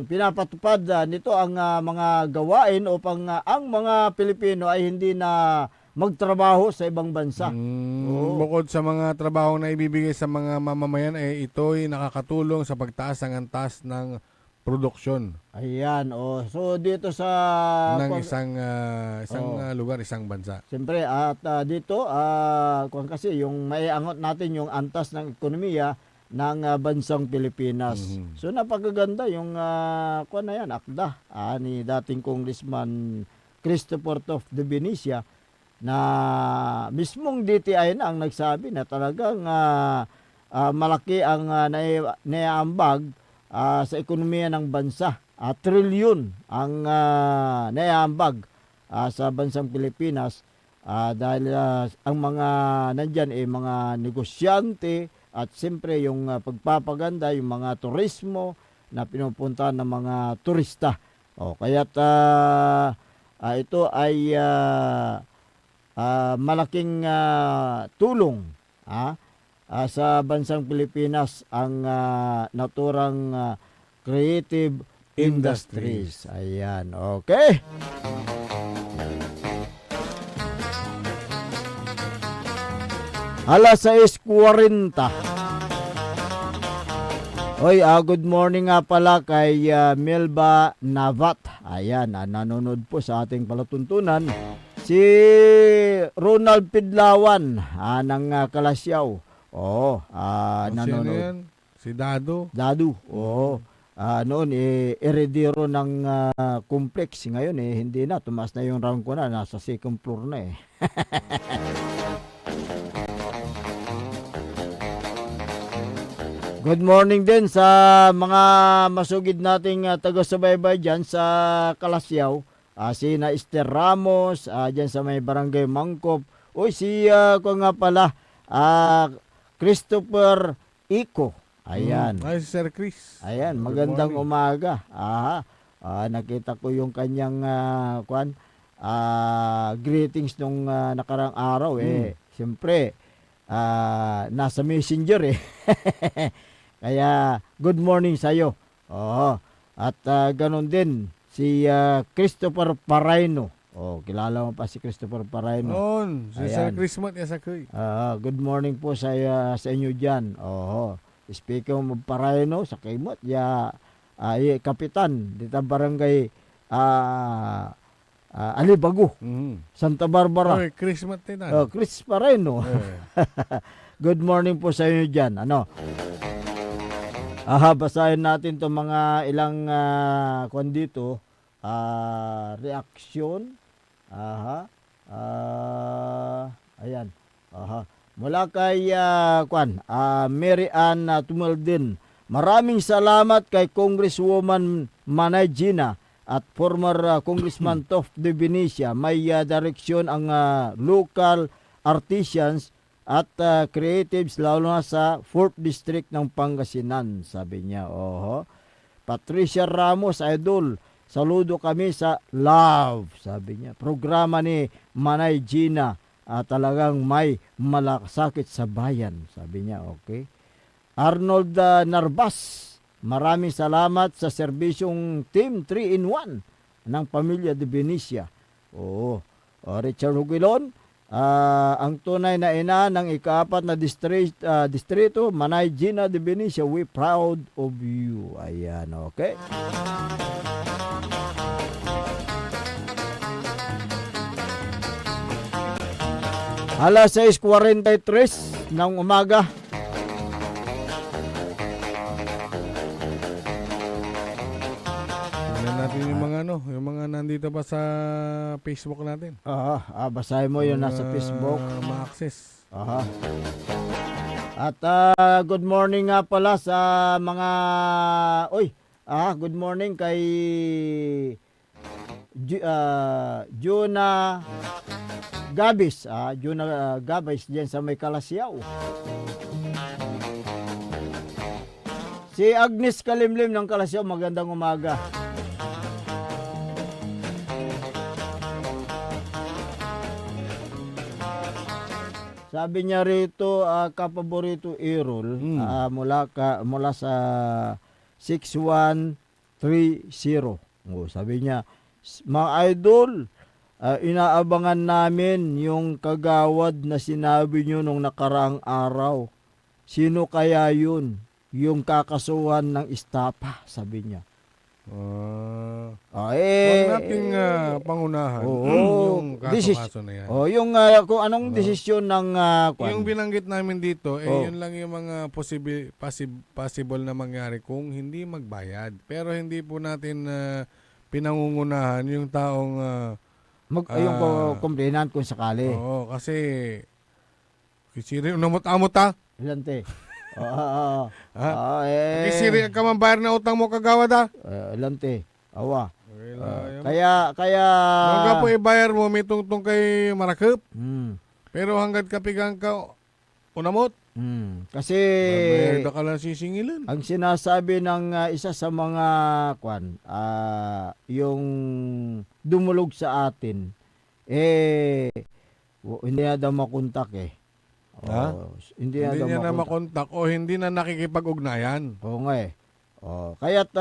pinapatupad nito ang mga gawain upang ang mga Pilipino ay hindi na magtrabaho sa ibang bansa. Bukod sa mga trabaho na ibibigay sa mga mamamayan, ito'y nakakatulong sa pagtaas ng antas ng produksyon. Ayan, so dito sa ng isang lugar, isang bansa. Siyempre, at dito, kung kasi yung maiangot natin yung antas ng ekonomiya ng bansang Pilipinas. So napakaganda yung na yan, akda ni dating Congressman Christopher Toft de Benicia na mismong DTI na ang nagsabi na talagang malaki ang naiambag sa ekonomiya ng bansa. Trilyon ang naiambag sa bansang Pilipinas dahil ang mga nandyan mga negosyante at siyempre yung pagpapaganda, yung mga turismo na pinupunta ng mga turista. Kaya't ito ay malaking tulong sa bansang Pilipinas ang naturang creative industries. Ayan, okay. Alas 6:40. Oy, good morning nga pala kay Melba Navat. Ayan, nanonood po sa ating palatuntunan. Si Ronald Pidlawan ng Kalasyaw. Nanonood. Si Dado. Noon heredero ng complex. Ngayon hindi na. Tumaas na yung rank ko na. Nasa second floor na Good morning din sa mga masugid nating taga-subaybay dyan sa Kalasyaw. Si na Esther Ramos, dyan sa may barangay Mangkop. Si Christopher Iko. Ayan. Si Sir Chris. Ayan, magandang umaga. Nakita ko yung kanyang greetings nung nakarang araw. Siyempre, nasa messenger Kaya, good morning sa'yo. At ganun din, si Christopher Paraino. Kilala mo pa si Christopher Paraino. Noon, si Sir Christmas ya sakoy. Good morning po sa inyo dyan. Speaking of Paraino, sa Kaimot, kapitan, dito barangay Alibago, Santa Barbara. Christmas din. Chris Paraino. Good morning po sa inyo dyan. Basahin natin itong mga ilang dito. Reaksyon. Ayan. Mula kay Mary Ann Tumaldin. Maraming salamat kay Congresswoman Manay Gina at former Congressman Toft de Benicia. May direksyon ang local artisans at creatives lalo na sa 4th District ng Pangasinan, sabi niya. Patricia Ramos, idol, saludo kami sa Love, sabi niya. Programa ni Manay Gina, talagang may malakasakit sa bayan, sabi niya. Okay. Arnold Narbas, maraming salamat sa serbisyong Team 3-in-1 ng pamilya de Benicia. Richard Hugilon, ang tunay na ina ng ika-4 na distrito, Manay Gina de Benicia, we proud of you. Ayan, okay. Alas 6:43 ng umaga. Natin yung mga nandito pa sa Facebook natin. Basahin mo yung nasa Facebook. Ma-access. At good morning nga pala sa mga good morning kay Juna Gabis. Juna Gabis diyan sa may Kalasyaw. Si Agnes Kalimlim ng Kalasyaw, magandang umaga. Sabi niya rito, kapaborito Errol, mula sa 6130. Oh, sabi niya, mga idol, inaabangan namin yung kagawad na sinabi nyo nung nakaraang araw. Sino kaya yun? Yung kakasuhan ng estapa, sabi niya. Huwag nating pangunahan yung kaso-kaso na yan. Yung kung anong desisyon ng Yung binanggit namin dito, Oh. yun lang yung mga possible na mangyari kung hindi magbayad. Pero hindi po natin pinangungunahan yung taong yung complainant kung sakali. oo, kasi kisiri, unamot-amot ha? Ilante. Kisiri ka mambayar na utang mo kagawad ha? Ilante. Awa. Okay, Kaya Huwag ka po ibayar mo, may tungtong kay Marakip. Hmm. Pero hanggat kapigang ka, unamot. Kasi Bayar ka lang sisingilan. ang sinasabi ng isa sa mga yung dumulog sa atin, hindi na daw makontak eh. Ha? Hindi Hindi niya na makontak. makontak o hindi na nakikipag-ugnayan. Oo nga eh. Kaya't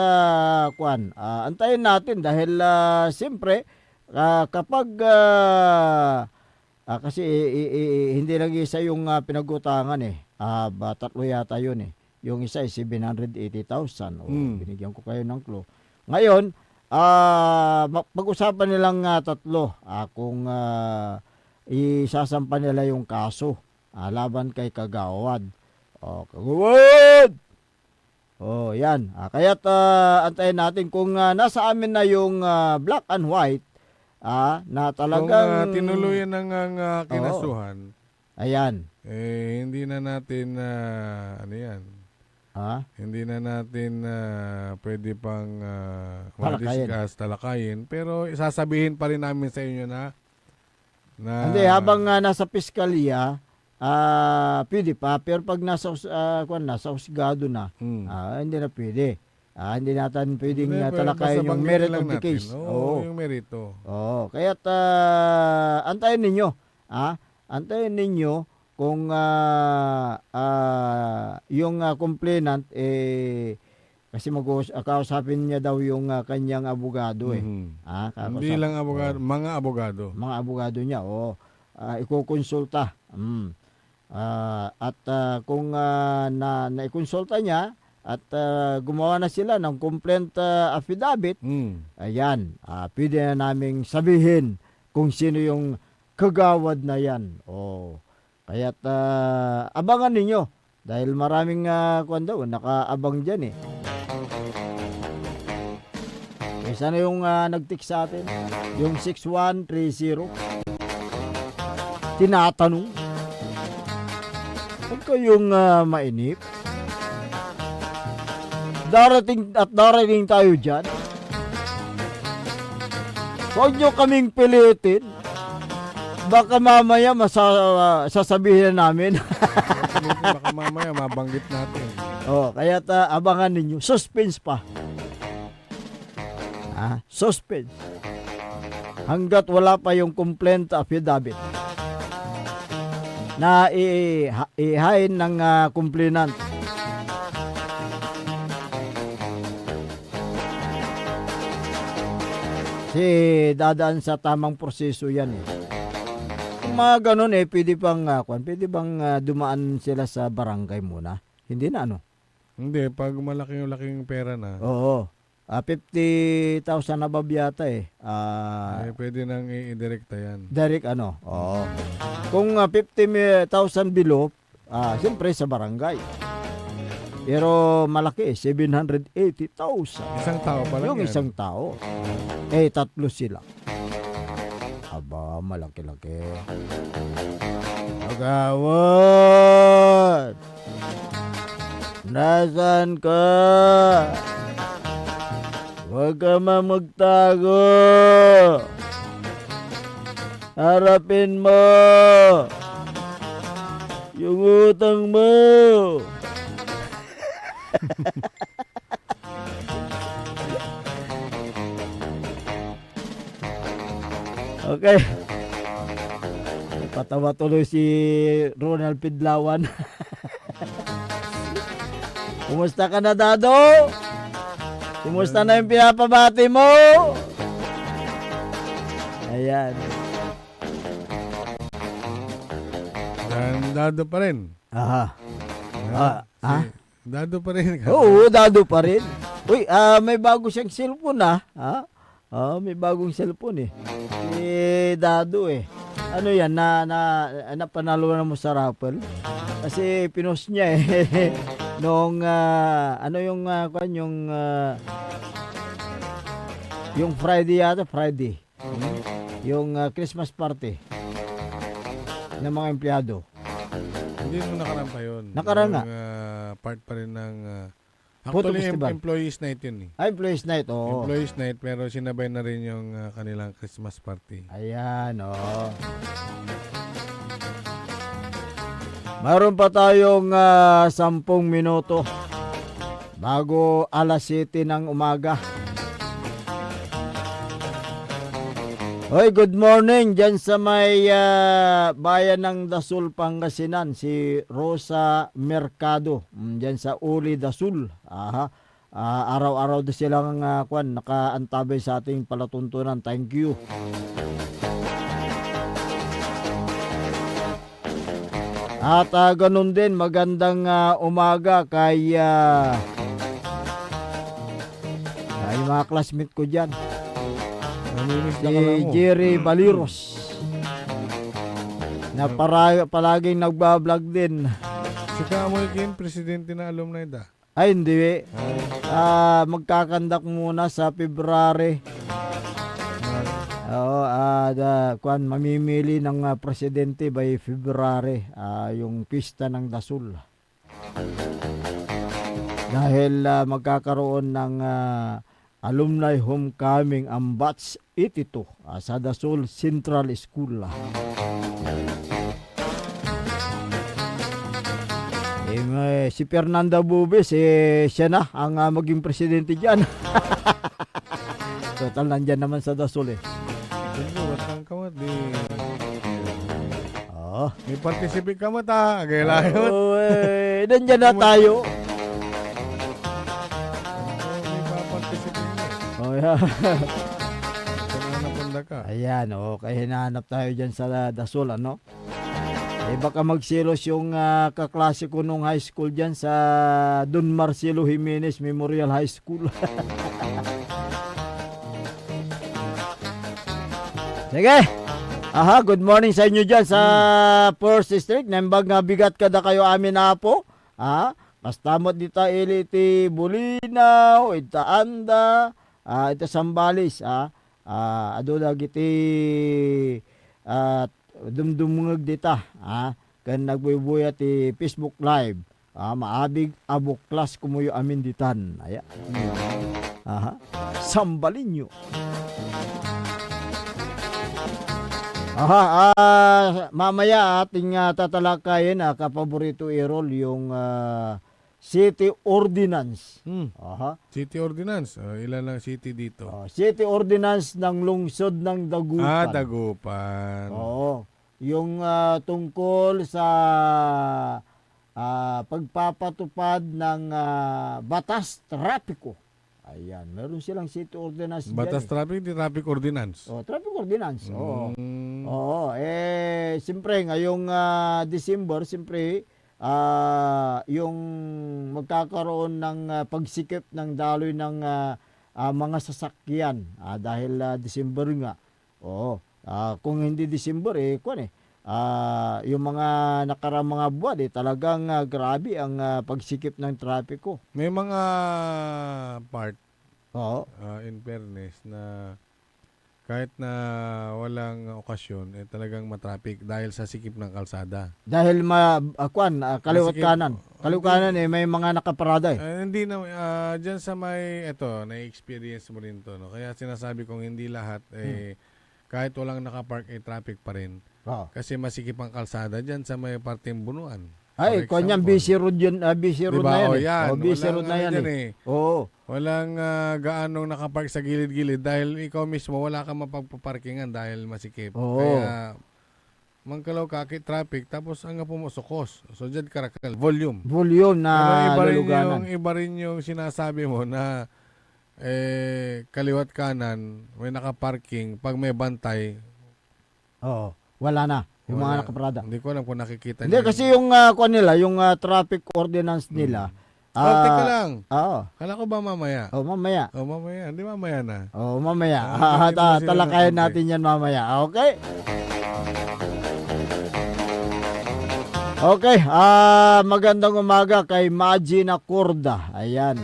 antayin natin dahil siyempre kapag kasi hindi lang isa yung pinag-utangan eh. Tatlo yata yun eh. Yung isa ay 780,000. Binigyan ko kayo ng clue. Ngayon, pag-usapan nilang tatlo kung isasampa nila yung kaso laban kay Kagawad. Kagawad! Yan. Kaya't antayin natin kung nasa amin na yung black and white na talagang Kung tinuluyan ng kinasuhan, ayan. hindi na natin ano yan? Hindi na natin pwede pang Talakayin. talakayin, pero isasabihin pa rin namin sa inyo na Hindi, habang nasa piskalya, pwede pa. Pero pag nasa husgado na, hindi na pwede. Hindi natin pwedeng talakayin yung merit of the case. Oo, yung merito. Kaya't antayin ninyo. Antayin ninyo kung yung complainant, kasi kausapin niya daw yung kanyang abogado eh. Hindi lang abogado, mga abogado. Mga abogado niya, ikukonsulta. At kung naikonsulta niya at gumawa na sila ng complaint affidavit, ayan, pwede na naming sabihin kung sino yung kagawad na yan. Kaya't abangan ninyo dahil maraming nakaabang dyan eh. Sana yung nag-text sa atin, yung 6130, tinatanong, huwag kayong mainip. Darating tayo dyan. Huwag nyo kaming pilitin. Baka mamaya sasabihin namin. Baka mamaya mabanggit natin. Kaya't abangan ninyo. Suspense pa. Suspense. Hanggat wala pa yung complaint affidavit na ihain ng complainant. Kasi dadaan sa tamang proseso yan eh. Kung mga ganun pwede bang dumaan sila sa barangay muna? Hindi na Hindi, pag malaking pera na. Oo. 50,000 na babiyata Pwede nang i-direkta yan. Direct Kung 50,000 below, siyempre sa barangay. Pero malaki 780,000. Isang tao pa lang Yung yan. isang tao. Tatlo sila. Aba, malaki-laki. Kagawad! Nasaan ka? Huwag ka magtago. Harapin mo yung utang mo. Okay. Patawa tuloy si Ronald Pidlawan. Kumusta ka na, Dado? Kumusta na yung pinapabati mo? Ayan. Dado pa rin. Aha. Dado pa rin. Oo, dado pa rin. Uy, may bago siyang cellphone may bagong cellphone eh. Dado eh. Ano yan, napanalo na mo sa raffle? Kasi pinost niya eh. Noong, yung Friday yata, Friday. Yung Christmas party ng mga empleyado. Hindi mo nakaraan pa yun. Nakaraan nga. Part pa rin ng... Photo actually, festival. Employees Night yun eh. Employees Night, oo. Employees Night, pero sinabay na rin yung kanilang Christmas party. Ayan, oo. Mayroon pa tayong 10 minuto bago alas 7 ng umaga. Hoy, good morning dyan sa may bayan ng Dasul, Pangasinan, si Rosa Mercado, dyan sa Uli, Dasul. Araw-araw din silang nakaantabay sa ating palatuntunan. Thank you. At ganun din, magandang umaga kay mga classmate ko dyan. Si Jerry Baliros na palaging nagbablog din. Si Kamoy Kin, presidente na alumni da. Ay, hindi. Magkakandak muna sa February. Mamimili ng presidente by February, yung pista ng Dasul. Dahil magkakaroon ng alumni homecoming ang batch 82 sa Dasul Central School. Si Fernanda Bubis, siya na ang maging presidente dyan. Total, nandyan naman sa Dasul eh. May participate ka mata. Agay-layot. Nandyan na tayo. Ayan, kaya hinahanap tayo dyan sa Dasul, ano? Baka magsilos yung kaklase ko nung high school dyan sa Don Marcelo Jimenez Memorial High School. Sige. Good morning sa inyo dyan sa First District. Nembag nga bigat kada kayo amin na po. Basta mo dita iliti Bulinaw, ita Anda, ita Sambales. Ado lagi ti dumdumungag dita. Kan nagbubuya ti Facebook Live. Maabig abok class kumuyo amin ditan. Sambalin nyo. Mamaya ating tatalakayin kapaborito Errol yung City Ordinance. City Ordinance. Ilan lang city dito? City Ordinance ng lungsod ng Dagupan. Dagupan. Yung tungkol sa pagpapatupad ng batas trapiko. Ayan, meron silang city ordinance batas dyan. Traffic, di traffic ordinance. Traffic ordinance. Siyempre ngayong December, siyempre yung magkakaroon ng pagsikip ng daloy ng mga sasakyan dahil December nga. Kung hindi December yung mga nakarang mga buwan talagang grabe ang pagsikip ng trapiko. May mga part in fairness na kahit na walang okasyon talagang matraffic dahil sa sikip ng kalsada. Dahil kaliwat kanan. Kaliwat kanan may mga nakaparada hindi na diyan sa may na-experience mo rin to, no? Kaya sinasabi kong hindi lahat kahit walang nakapark traffic pa rin. Kasi masikip ang kalsada diyan sa may parteng bunuan. Kanyang busy road yun, busy road diba? Na yan. Busy road na yan Walang gaanong nakapark sa gilid-gilid dahil ikaw mismo wala kang mapagpaparkingan dahil masikip. Kaya mangkalaw ka traffic tapos ang pumusokos. So dyan karakal. Volume na luluganan. Iba rin yung sinasabi mo na kaliwat kanan, may nakaparking. Pag may bantay, Oo, wala na. Yung wala. mga nakaparada. Hindi ko alam kung nakikita Hindi, niyo. kasi yung kuwan nila, yung traffic ordinance nila. Teka lang. Oo. Kala ko ba mamaya? Mamaya. Mamaya. Hindi mamaya na. Mamaya. hindi mo sila Talakayan nakonte. natin yan mamaya. Okay? Okay, magandang umaga kay Magina Kurda. Ayan.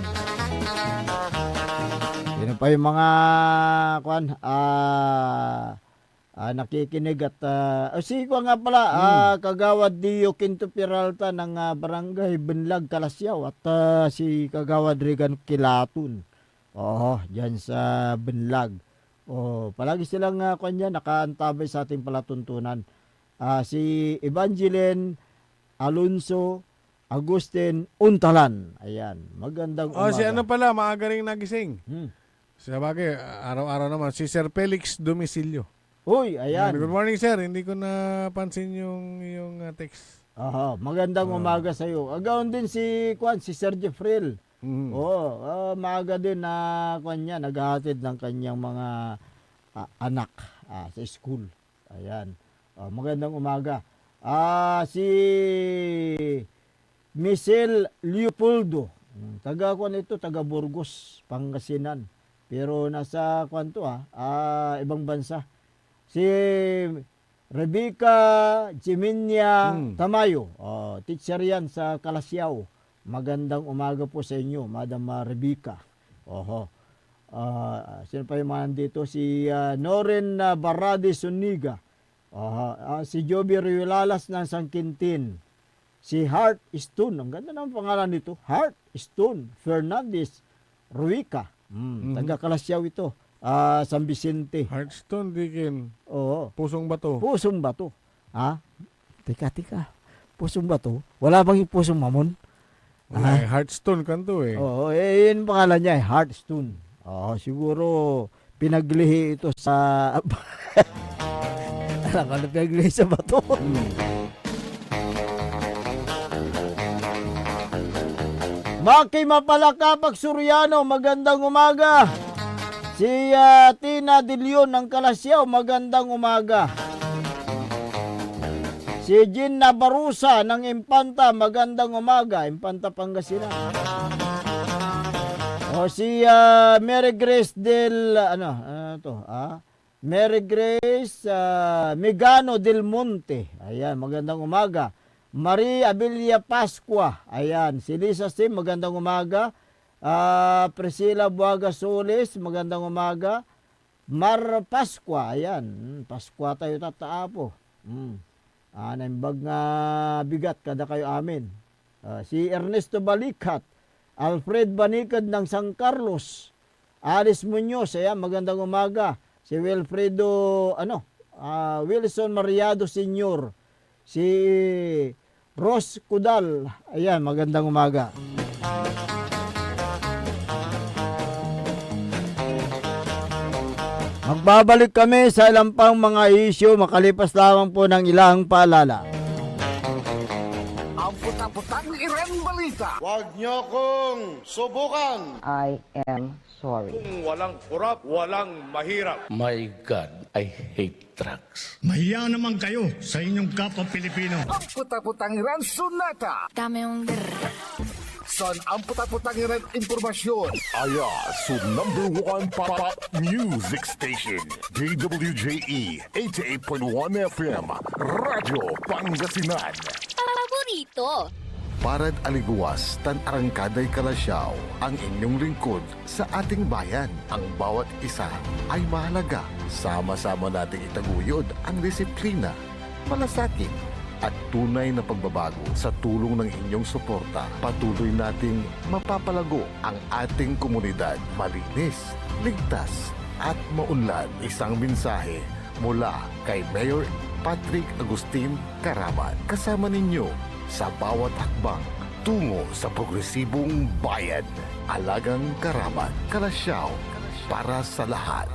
Sino pa yung mga nakikinig at si ko nga pala Kagawad Dio Quinto Peralta ng Barangay Benlag Kalasyaw at si Kagawad Regan Kilatun. Diyan sa Benlag. Palagi silang nakaantabay sa ating palatuntunan. Si Evangeline Alonso Agustin Untalan. Ayan, magandang umaga. Si ano pala, maaga rin nagising. Sa bagay, araw-araw naman, si Sir Felix Domicilio. Uy, ayan. Good morning, sir. Hindi ko napansin yung text. Magandang umaga sa iyo. Agaon din si Sir Jeffrey. Maaga din na naghahatid ng kanyang mga anak sa school. Ayan. Magandang umaga. Si Michelle Leopoldo. Taga Burgos, Pangasinan. Pero nasa ibang bansa. Si Rebecca Jiminya Tamayo, teacher yan sa Kalasyaw. Magandang umaga po sa inyo, Madam Rebecca. Sino pa yung mga nandito? Si Noren Barradi Suniga. Si Joby Riolalas ng San Quintin. Si Heart Stone, ang ganda ng pangalan nito. Heart Stone Fernandez Ruica. Taga Kalasyaw ito. San Vicente. Heartstone, Dikin. Oo. Pusong Bato. Pusong Bato. Tika. Pusong Bato? Wala bang yung Pusong Mamon? Heartstone kanto eh. Oo, yun pangalan niya, Heartstone. Siguro pinaglihi ito sa... Alam ko na pinaglihi sa bato. Maki Mapalakapag Suryano, magandang umaga. Si Tina De Leon ng Kalasyaw, magandang umaga. Si Jean Nabarusa ng Impanta, magandang umaga. Impanta, Pangasinan. Si Mary Grace Mary Grace Megano Del Monte. Ayan, magandang umaga. Marie Abilia Pascua. Ayan, si Lisa Sim, magandang umaga. Priscilla Buaga Solis, magandang umaga. Mar Pascua, ayan. Pascua tayo tataapo. Naimbag nga bigat kada kayo amin. Si Ernesto Balikat, Alfred Banikad ng San Carlos, Alice Muñoz, ayan, magandang umaga. Si Wilfredo, Wilson Mariado Sr., si Ros Kudal, ayan, magandang umaga. Magbabalik kami sa ilang pang mga issue makalipas lamang po ng ilang paalala. Ang puta-putang Iren Balita. Huwag niyo kong subukan. I am sorry. Kung walang kurap, walang mahirap. My God, I hate drugs. Mahiya naman kayo sa inyong kapwa Pilipino. Ang puta-putang Iren Sunata. Dame un Son ang puta-putang Iren Impormasyon. Aya sa #1 pop music station, DWJE 88.1 FM, Radyo Pangasinan. Paborito. Parad aliguas tan arangkaday Kalasyaw, ang inyong lingkod sa ating bayan. Ang bawat isa ay mahalaga. Sama-sama nating itaguyod ang disiplina, malasakit at tunay na pagbabago. Sa tulong ng inyong suporta, patuloy nating mapapalago ang ating komunidad. Malinis, ligtas at maunlad. Isang mensahe mula kay Mayor Patrick Agustin Caraman. Kasama ninyo sa bawat hakbang tungo sa progresibong bayan. Alagang Caraman, Kalasyaw, para sa lahat.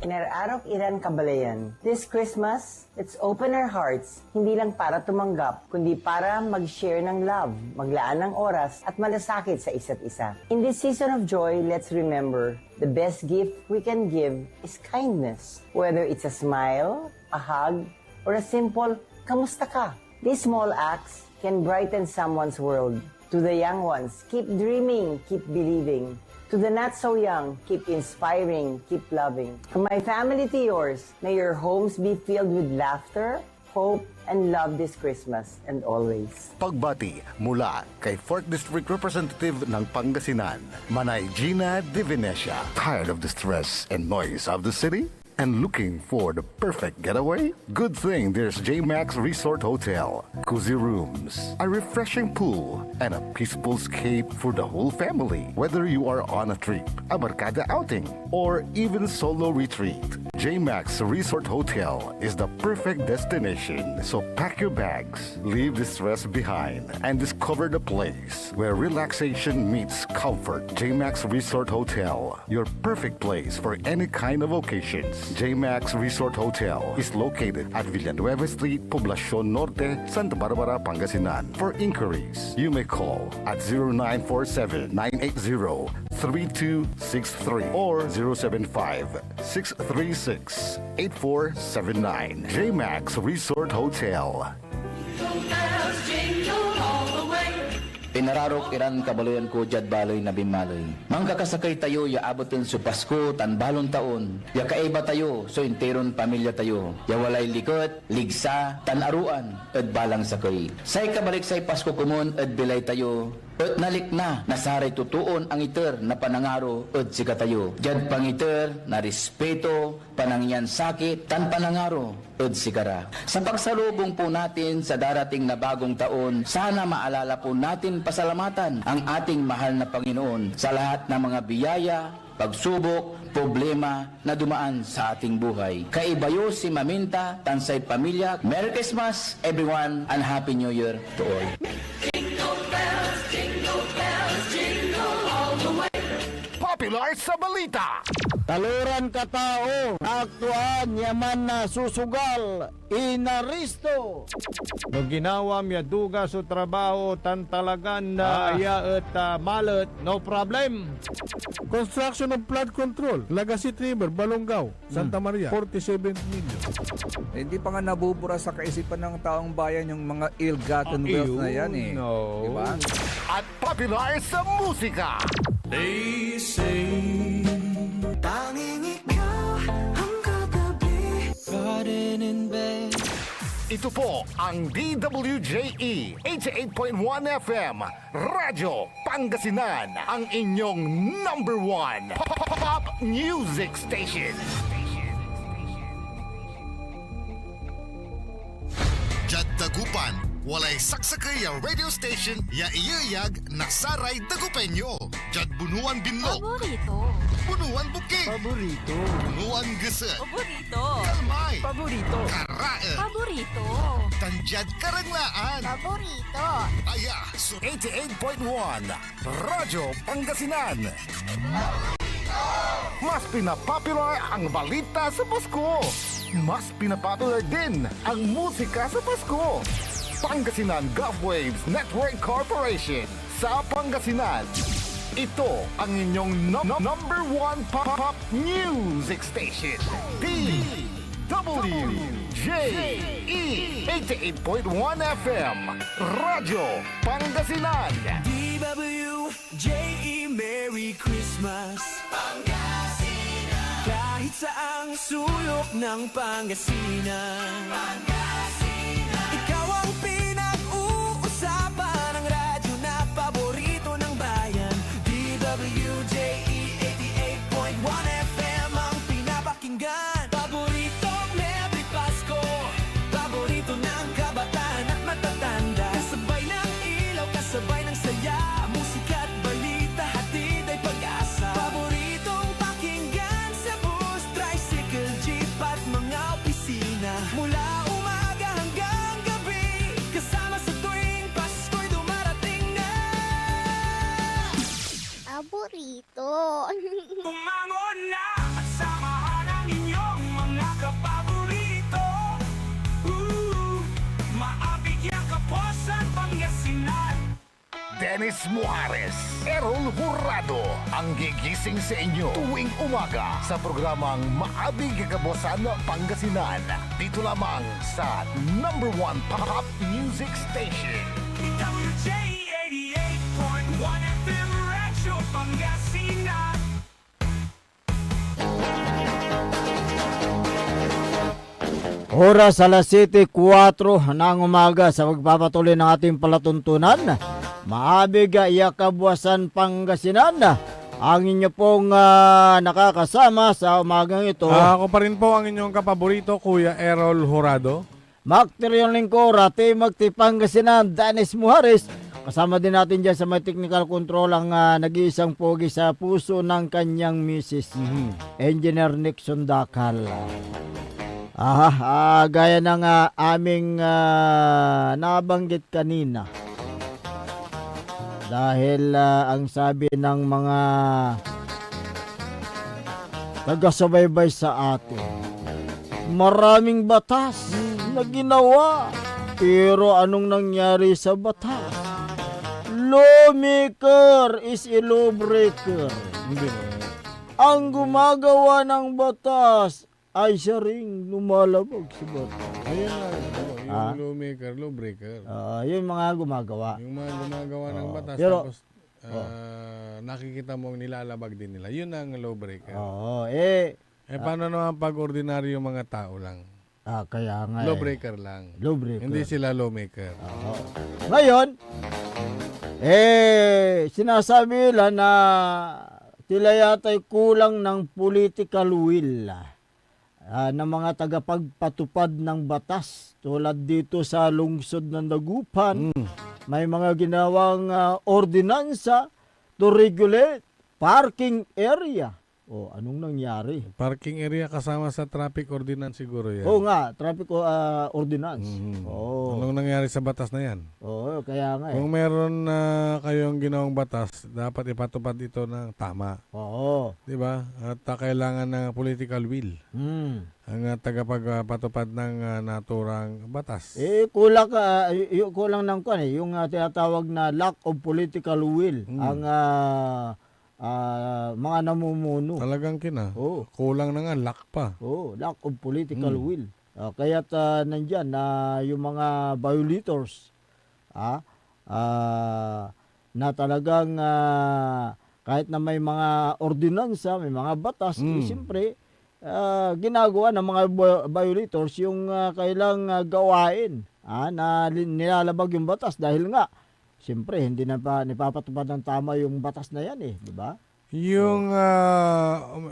Inararok Iran Kabalayan. This Christmas, let's open our hearts, hindi lang para tumanggap, kundi para mag-share ng love, maglaan ng oras, at malasakit sa isa't isa. In this season of joy, let's remember, the best gift we can give is kindness. Whether it's a smile, a hug, or a simple, kamusta ka? These small acts can brighten someone's world. To the young ones, keep dreaming, keep believing. To the not so young, keep inspiring, keep loving. From my family to yours, may your homes be filled with laughter, hope, and love this Christmas and always. Pagbati mula kay 4th District Representative ng Pangasinan, Manay Gina Divinesia. Tired of the stress and noise of the city? And looking for the perfect getaway? Good thing there's J-Max Resort Hotel. Cozy rooms, a refreshing pool, and a peaceful escape for the whole family. Whether you are on a trip, a barkada outing, or even solo retreat, J-Max Resort Hotel is the perfect destination. So pack your bags, leave the stress behind, and discover the place where relaxation meets comfort. J-Max Resort Hotel, your perfect place for any kind of occasions. J-Max Resort Hotel is located at Villanueva Street, Poblacion Norte, Santa Barbara, Pangasinan. For inquiries, you may call at 0947-980-3263 or 075-636-8479. J-Max Resort Hotel. Pinararok Iran Kabalayan ko jad baloy na bimaloy. Mangkakasakay tayo ya abotin su Pasko tan balon taon. Ya kaiba tayo so interon pamilya tayo. Ya walay likot, ligsa, tan aruan ed balang sakay. Say kabalik say Pasko kumon ed bilay tayo. At nalik na, nasaray tutuon ang iter na panangaro at sika tayo. Jad pangiter na respeto, panangyan sakit, tan panangaro at sikara. Sa pagsalubong po natin sa darating na bagong taon, sana maalala po natin pasalamatan ang ating mahal na Panginoon sa lahat ng mga biyaya, pagsubok, problema na dumaan sa ating buhay. Kaibayo si Maminta, tansay pamilya. Merry Christmas everyone and Happy New Year to all. Popular sa balita. Taluran ka tao, aktuan yaman na susugal, inaristo. No ginawa miya duga sa trabaho tan talagan na iya at malat, no problem. Construction of flood control, Lagasit River, Balongaw, Santa Maria, 47 million. Hindi pa nga nabubura sa kaisipan ng taong bayan yung mga ill-gotten wealth na yan eh. No. Diba? At popular sa musika. They say tanging ikaw ang katabi, garden in bed. Ito po ang DWJE 88.1 FM Radyo Pangasinan, ang inyong number one pop music station. Jad Dagupan, walay saksakay ang radio station ya iyayag nasaray Dagupenyo. Jad Bunuan Binlog, Paborito. Bunuan Bukid, Paborito. Bunuan Gese, Paborito. Kalmay, Paborito. Karae, Paborito. Tanjad Karanglaan. Paborito. Aya, so 88.1 Radyo Pangasinan. Mas pinapopular ang balita sa Pasko. Mas pinapopular din ang musika sa Pasko. Pangasinan Golfwaves Network Corporation sa Pangasinan. Ito ang inyong number one pop music station. DWJE 88.1 FM Radyo Pangasinan. DWJE, Merry Christmas Pangasinan. Kahit saang sulok ng Pangasinan, ikaw ang pinag-uusapan ng radyo na paborito ng bayan. DWJE 88.1 FM ang pinapakinggan. Paboritong Merry Pasko, paborito ng kabataan at matatanda. Kasabay ng ilaw, kasabay ng saya, musika at balita, hatid ay pag-asa. Paboritong pakinggan sa bus, tricycle, jeep at mga opisina. Mula umaga hanggang gabi, kasama sa tuwing Pasko'y dumarating na. Paborito. Umangon na at samahan ang inyo Dennis Muhares, Errol Hurado, ang gigising sa inyo tuwing umaga sa programang Maabig Kagabosan Pangasinan. Dito lamang sa number 1 pop music station. DWJ 88.1 FM Radyo Pangasinan. Oras alas 7:04 ng umaga sa pagpapatuloy ng ating palatuntunan. Maabig Kabuwasan Pangasinan. Ang inyo pong nakakasama sa umagang ito. Ako pa rin po ang inyong kapaborito, Kuya Errol Hurado. Makterion Lingkora, Timagti Pangasinan, Dennis Muhares. Kasama din natin dyan sa may technical control ang nag-iisang pogi sa puso ng kanyang misis, Engineer Nixon Dakal. Gaya ng aming nabanggit kanina. Dahil ang sabi ng mga taga-subaybay sa atin, maraming batas na ginawa, pero anong nangyari sa batas? Lawmaker is a lawbreaker. Ang gumagawa ng batas ay siya ring lumalabag sa batas. Ayan nga, yung lawmaker, lawbreaker. Yung mga gumagawa. Yung mga gumagawa ng batas, pero, tapos nakikita mong nilalabag din nila. Yun ang lawbreaker. Paano naman pag ordinaryo mga tao lang? Kaya nga lawbreaker lang. Lawbreaker. Hindi sila lawmaker. Ngayon, sinasabi nila na tila yata'y kulang ng political will ng mga tagapagpatupad ng batas tulad dito sa lungsod ng Dagupan. May mga ginawang ordinansa to regulate parking area. Anong nangyari? Parking area kasama sa traffic ordinance siguro yan. Nga, traffic ordinance. Anong nangyari sa batas na yan? Kaya nga Kung meron kayong ginawang batas, dapat ipatupad ito ng tama. Di ba? At kailangan ng political will. Ang tagapagpatupad ng naturang batas. Kulang ng yung tinatawag na lack of political will. Ang mga namumuno. Talagang kulang na nga, lack pa. Lack of political will. Kaya't nandyan yung mga violators na talagang kahit na may mga ordinansa, may mga batas, siyempre ginagawa ng mga violators yung kailang gawain na nilalabag yung batas dahil nga siyempre, hindi na pa nipapatupad ng tama yung batas na yan di ba? Yung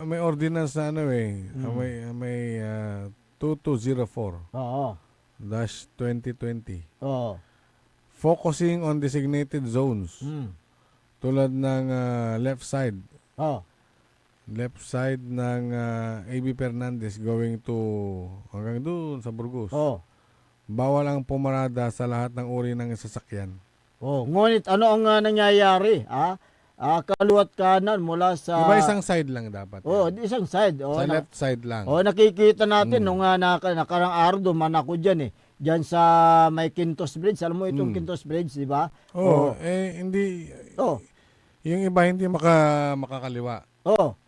may ordinance na may 2204 -2020. Focusing on designated zones. Tulad ng left side. Left side ng A.B. Fernandez going to hanggang doon sa Burgos. Bawal ang pumarada sa lahat ng uri ng sasakyan. Ngunit ano ang nangyayari? Kaluwat kanan mula sa... Diba isang side lang dapat? Isang side. Sa left side lang. Nakikita natin nung nakarang araw duman ako dyan Dyan sa may Quintos Bridge. Alam mo itong Quintos Bridge, di ba? Hindi... Yung iba hindi makakaliwa.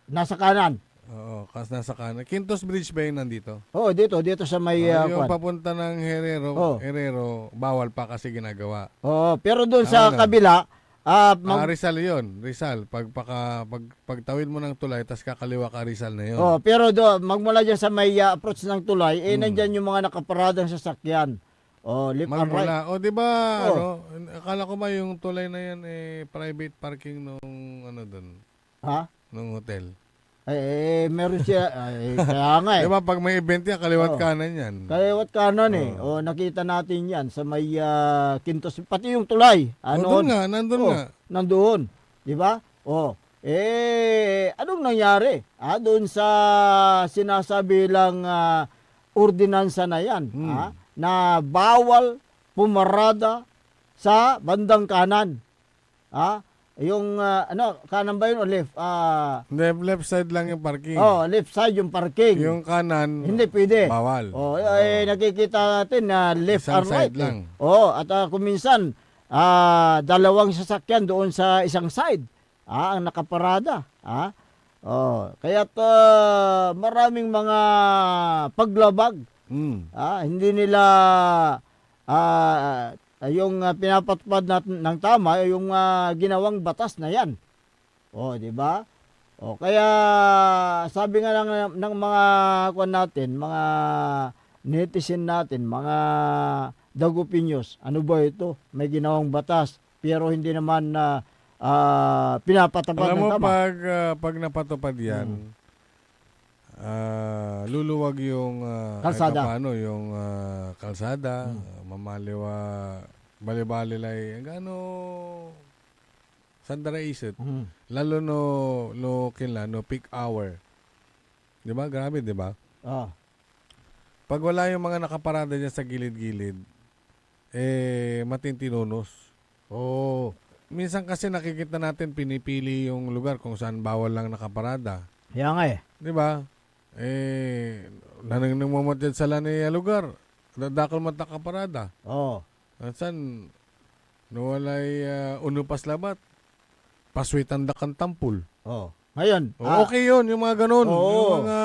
Nasa kanan. Kasi nasa kanan. Quintos Bridge ba yung nandito? Dito sa may... yung papunta ng Herrero, bawal pa kasi ginagawa. Pero doon sa kabila... Rizal yun. Rizal. Pagtawid mo ng tulay, tas kakaliwa ka Rizal na yun. Pero magmula dyan sa may approach ng tulay, nandyan yung mga nakaparadang sasakyan. Left and right. Di ba, akala ko ba yung tulay na yan, private parking nung, doon? Nung hotel. Meron siya, kaya nga Di ba, pag may event yan, kaliwat kanan yan. Kaliwat kanan nakita natin yan sa may Quintos, pati yung tulay. Nandun nga. Nandun, di ba? Anong nangyari? Doon sa sinasabi lang ordinansa na yan, na bawal pumarada sa bandang kanan. Yung kanan ba yun o left? Left side lang yung parking. Left side yung parking. Yung kanan, hindi pwede. Bawal. Nakikita natin na left Isang and right. side lang. At kung minsan, dalawang sasakyan doon sa isang side. Ang nakaparada. Kaya't maraming mga paglabag. Hindi nila yung pinapatupad ng tama yung ginawang batas na yan. Di ba? Kaya sabi nga ng mga kuwan natin, mga netizen natin, mga dagupinyos, ano ba ito? May ginawang batas pero hindi naman pinapatupad Alam ng mo, tama. pag napatupad yan, luluwag yung Kalsada. kahit paano, yung kalsada, mamaliwa, bali-bali lay, gano sandara isot. Lalo no kinla, no peak hour. Di ba? Grabe, di ba? Pag wala yung mga nakaparada dyan sa gilid-gilid, matintinonos. Minsan kasi nakikita natin pinipili yung lugar kung saan bawal lang nakaparada. Kaya nga Di ba? Nanangmamot dyan sa lanay lugar. Dadakal man nakaparada. Saan? Nawalay unupas labat. Paswitan dakan tampul. Ngayon. Okay yun, yung mga ganun. Oo. Yung mga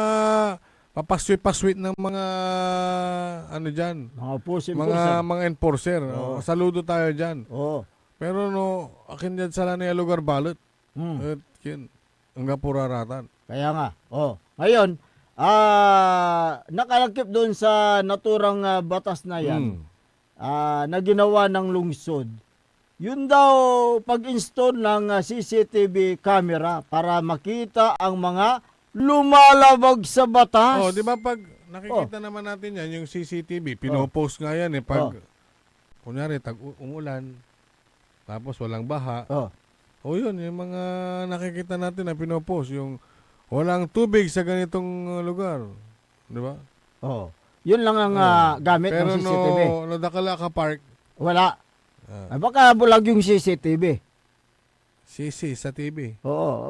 papaswit ng mga ano dyan. Mga enforcer. Saludo tayo dyan. Pero akin dyan sa lanay lugar balot. At yun, hanggang puraratan. Kaya nga. Ngayon, nakalakip doon sa naturang batas na yan, na ginawa ng lungsod. Yun daw pag-install ng CCTV camera para makita ang mga lumalabag sa batas. Di ba pag nakikita naman natin yan, yung CCTV, pinopost nga yan pag, kunyari, umulan, tapos walang baha. Yun, yung mga nakikita natin na pinopost, yung walang tubig sa ganitong lugar. Di ba? Yun lang ang gamit ng CCTV. Pero nadakala ka park. Wala. Baka bulag yung CCTV. CC sa TV.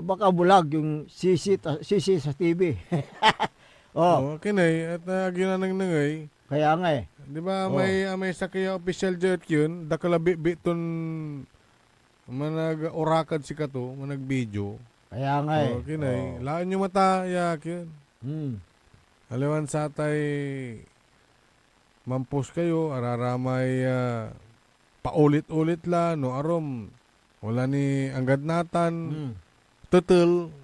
Baka bulag yung CC sa TV. Kinay, at ginanang-nangay. Kaya nga Di ba, may sakya official jet yun, dakala biton manag-orakad si kato, manag-video. Kaya nga Kinay, laan nyo mata, yak yun. Aliwan sa tay, mampus kayo, araramay, paulit-ulit la, no arom, wala ni anggad natan, tutul.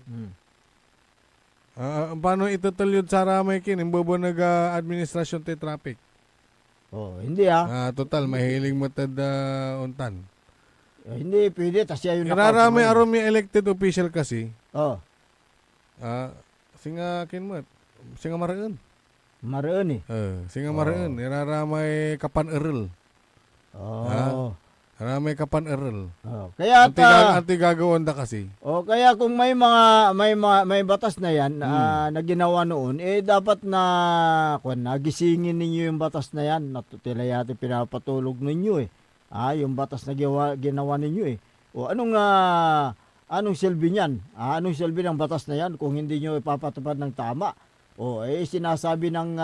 Paano itutul yun sa ramay kin, imbobo nag-administrasyon te traffic? Hindi total, mahiling mo tad untan. Hindi, pwede, tas siya yung Nararamay arom yung elected official kasi. Singa kinmat, singa maraan. Maraan Singa maraan, nararamay kapan-eral. May kapan-eral. Kaya anti gagawin da kasi. Kaya kung may batas na yan na ginawa noon, dapat na gisingin ninyo yung batas na yan. Natutilay pinapatulog ninyo yung batas na ginawa ninyo anong silbi niyan? Anong silbi ng batas na yan kung hindi nyo ipapatupad ng tama? Sinasabi ng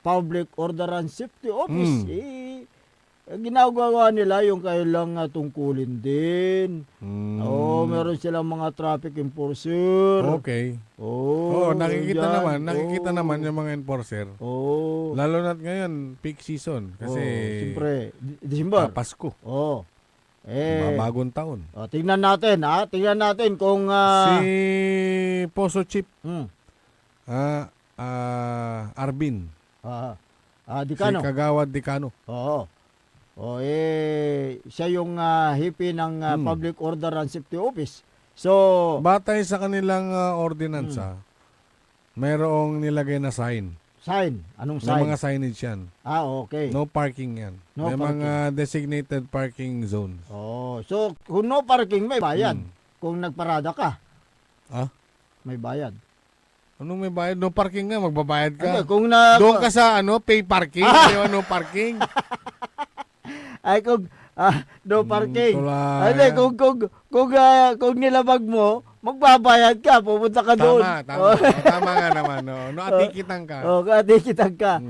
Public Order and Safety Office, ginagawa nila yung kailang tungkulin din. Meron silang mga traffic enforcer. Okay. Nakikita naman yung mga enforcer. Lalo na ngayon, peak season. Kasi, siyempre, December. Pasko. Bagong taon. Tingnan natin, tingnan natin kung... si Poso Chief, Arbin. Dicano. Si Kagawad Dicano. Siya yung hipi ng Public Order and Safety Office. So, batay sa kanilang ordinansa, mayroong nilagay na sign. Sign? Anong May sign? mga signage yan. Okay. No parking yan. No may parking. mga designated parking zones. So, kung no parking, may bayad. Kung nagparada ka. May bayad. Anong may bayad? No parking nga, magbabayad ka. Kung doon ka sa pay parking, di ba no parking? Ay, kung no parking. Tulay. Hindi, kung nilabag mo, magbabayad ka, pupunta ka doon. Tama. Tama nga naman. No atikitang ka. Atikitang ka.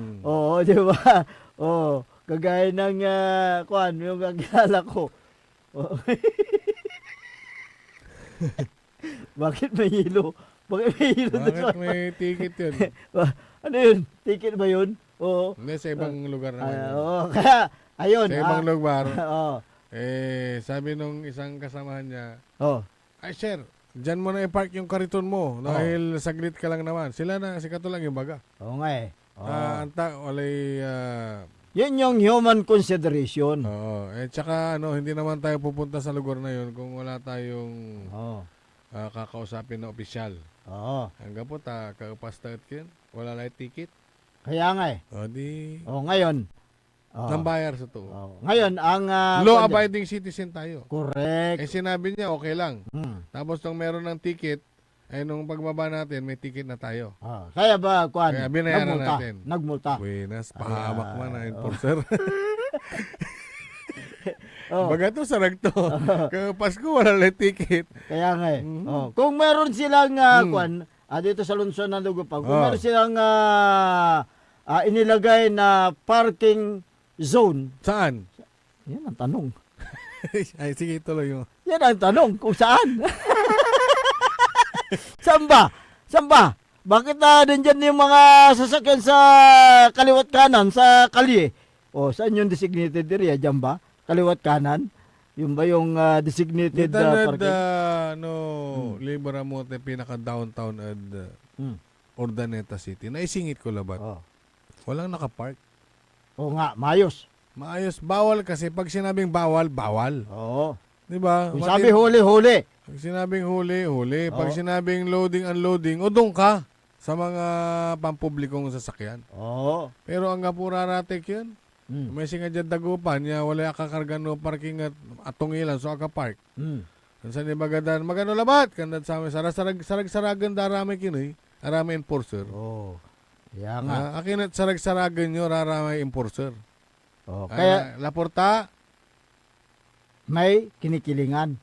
Di ba? Kagaya ng, kuan, yung kakilala ko. Oh. Bakit may hilo? Bakit may hilo? Bakit may ticket yun? Ano yun? Ticket ba yun? Oo. Hindi, sa ibang lugar naman yun. Oo, kaya, ayun. Sa ibang lugar, Oo. sabi nung isang kasamahan niya, Oh. ay sir, dyan mo na i-park yung kariton mo dahil saglit ka lang naman. Sila na, si Kato lang yung baga. Oo nga eh. Oo. Anta, walay, Yun yung human consideration. oo. Tsaka, hindi naman tayo pupunta sa lugar na yun kung wala tayong kakausapin na opisyal. Oo. Hanggang po, kakapastat yun, wala lang ticket. Kaya nga eh. O, di, Ngayon. nang bayar sa to. Ngayon, ang... Law-abiding citizen tayo. Correct. Sinabi niya, okay lang. Hmm. Tapos nung meron ng ticket, nung pagbaba natin, may ticket na tayo. Kaya ba, kuan? Kaya binayaran Nagmulta. natin. Nagmulta. Buenas, pahamak man na enforcer. Oh. Baga to, sarag to. Kaya Pasko, wala lang ticket. Kaya nga eh. Kung meron silang, kuan, dito sa Lungsod ng Lugupag, kung meron silang inilagay na parking zone. Saan? Yan ang tanong. Ay, sige, tuloy mo. Yan ang tanong, kung saan? Saan ba? Saan ba? Bakit nandyan yung mga sasakyan sa kaliwat kanan, sa kalye? O, saan yung designated area? Diyan ba? Kaliwat kanan? Yung ba yung designated parking? Libera mo tayo pinaka-downtown at Urdaneta City. Naisingit ko labat. Walang nakapark. Oo nga, maayos. Maayos. Bawal kasi. Pag sinabing bawal, bawal. Oo. Diba? Kung sabi huli-huli. Pag sinabing huli. Pag sinabing loading, unloading, o doon ka sa mga pampublikong sasakyan. Oo. Pero ang gapuraratek yun, may singa dyan dagupan, niya wala akakarga no parking at atungilan, so akapark. Saan ni Bagadan, magano labat, kandat sa amin, sarag-saragan darami kinoy, arami enforcer. Oo. Kaya nga. Akin at sarag-saragan nyo, raramay enforcer. Kaya, Laporta, may kinikilingan.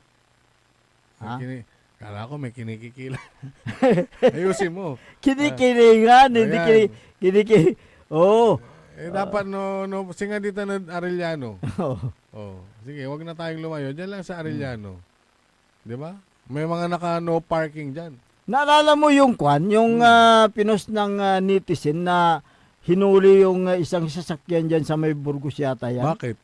Kala ko may kinikikila. Ayusin mo. Kinikilingan, hindi kinikilingan. Oo. Dapat singa dito na Arellano. Oo. Sige, wag na tayong lumayo. Diyan lang sa Arellano. Di ba? May mga no parking dyan. Naalala mo yung yung pinost ng netizen na hinuli yung isang sasakyan dyan sa may Burgos yata yan. Bakit?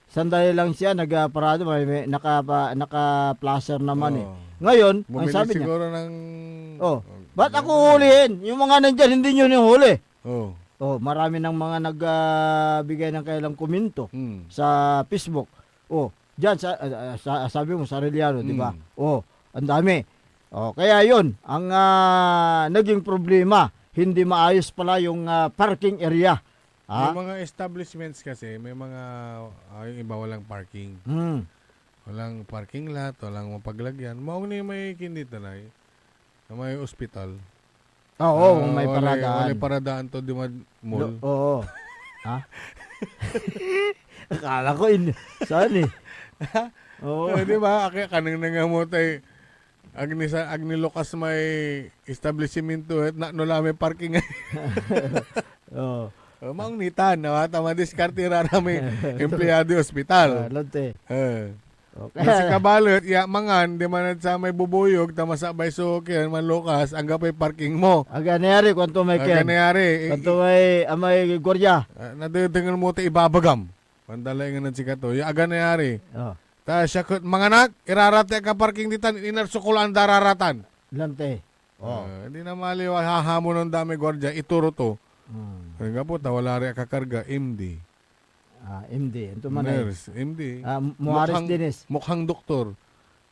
Sandali lang siya, nagparado, may naka-placer naman Ngayon, ang Bumili sabi niya, siguro ng... ba't ako hulihin? Yung mga nandyan, hindi nyo nihuli. Marami ng mga nagbigay ng kailang komento sa Facebook. Diyan, sabi mo, sa Arellano, di ba? Ang dami. Kaya yun, ang naging problema, hindi maayos pala yung parking area. May mga establishments kasi, may mga, yung iba walang parking. Walang parking lot, walang mapaglagyan. Maong ni may kindita na may ospital. May paradaan. May paradaan to di mall. Oo. Ha? Akala ko saan Di ba? Kanang nangamotay Agni Lucas may establishment to at may parking. Maong nitan, tama diskarte rara may empleyado ospital. Lante. Kasi kabalot, mangan, di man sa may bubuyog, tama sa bay so kaya man Lucas, ang gapay parking mo. Aga nayari, kwanto may ken. Kwanto may gwardiya. Nadadangal mo tayo ibabagam. Pandalay nga ng sikato. Aga nayari. Ta siya mga anak, irarate ka parking ditan, inarsukulan dararatan. Lante. Hindi na mali, hahamon ng dami gwardiya, ituro to. Kaya po, wala rin kakarga, MD. MD. Ito man Nurse, MD. Muaris Dinis. Mukhang doktor.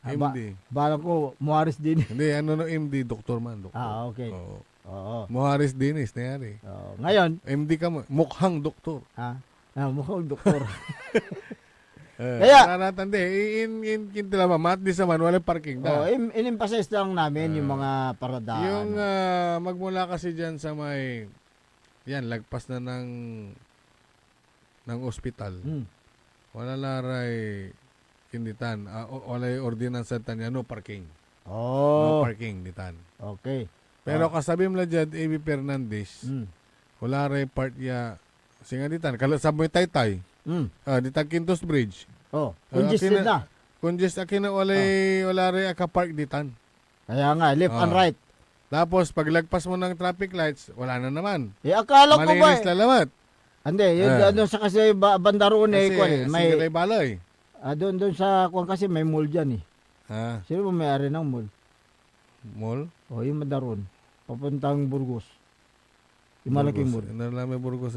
MD. Balang ko, Muaris Dinis. Hindi, MD, doktor man. Doktor. Okay. Muaris Dinis, nangyari. Ngayon. MD ka mo, mukhang doktor. Mukhang doktor. Kaya, natandi, kintila mamat, di sa man, walang parking na. In-emphasize lang namin yung mga paradaan. Yung magmula kasi dyan sa may, yan, lagpas na ng ospital. Wala laray kinditan. Wala ordinansa tanya, no parking. No parking, ditan. Okay. Pero kasabi mo dyan, A.B. Fernandez, wala ray part ya Singaditan, kalasab mo yung Taytay. Ditang Quintos Bridge. Oh, congested na. Congested akin na wala rin akapark ditan. Kaya nga, left and right. Tapos, paglagpas mo ng traffic lights, wala na naman. Akala ko ba Malinis lalamat. Hindi, yun doon sa kasi banda roon Kasi, may Singalay Balay. doon sa kuwan kasi may mall diyan eh. Sino ba may-ari ng mall? Mall? Oh, yung Madaron. Papuntang Burgos. Yung malaking mall. May Burgos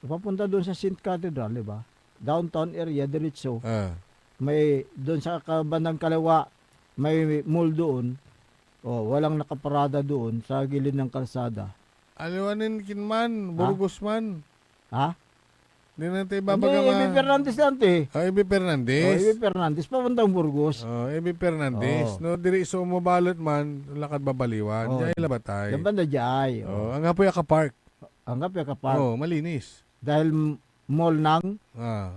Papunta doon sa St. Cathedral, di ba? Downtown area, diretso. May doon sa bandang kaliwa, may mall doon. Oh, walang nakaparada doon sa gilid ng kalsada. Aliwanin kinman, Burgos man. Ha? Hindi natin Hindi, ibabaga Ebi Fernandez lang ito eh. Ebi Fernandez. Ebi Fernandez, papuntang Burgos. Ebi Fernandez. No, diri so mabalot man, lakad babaliwan. Diyan labatay. Yung banda dyan. Ang hapoy ka-park. Ang hapoy ka-park. Malinis. Dahil mall ng...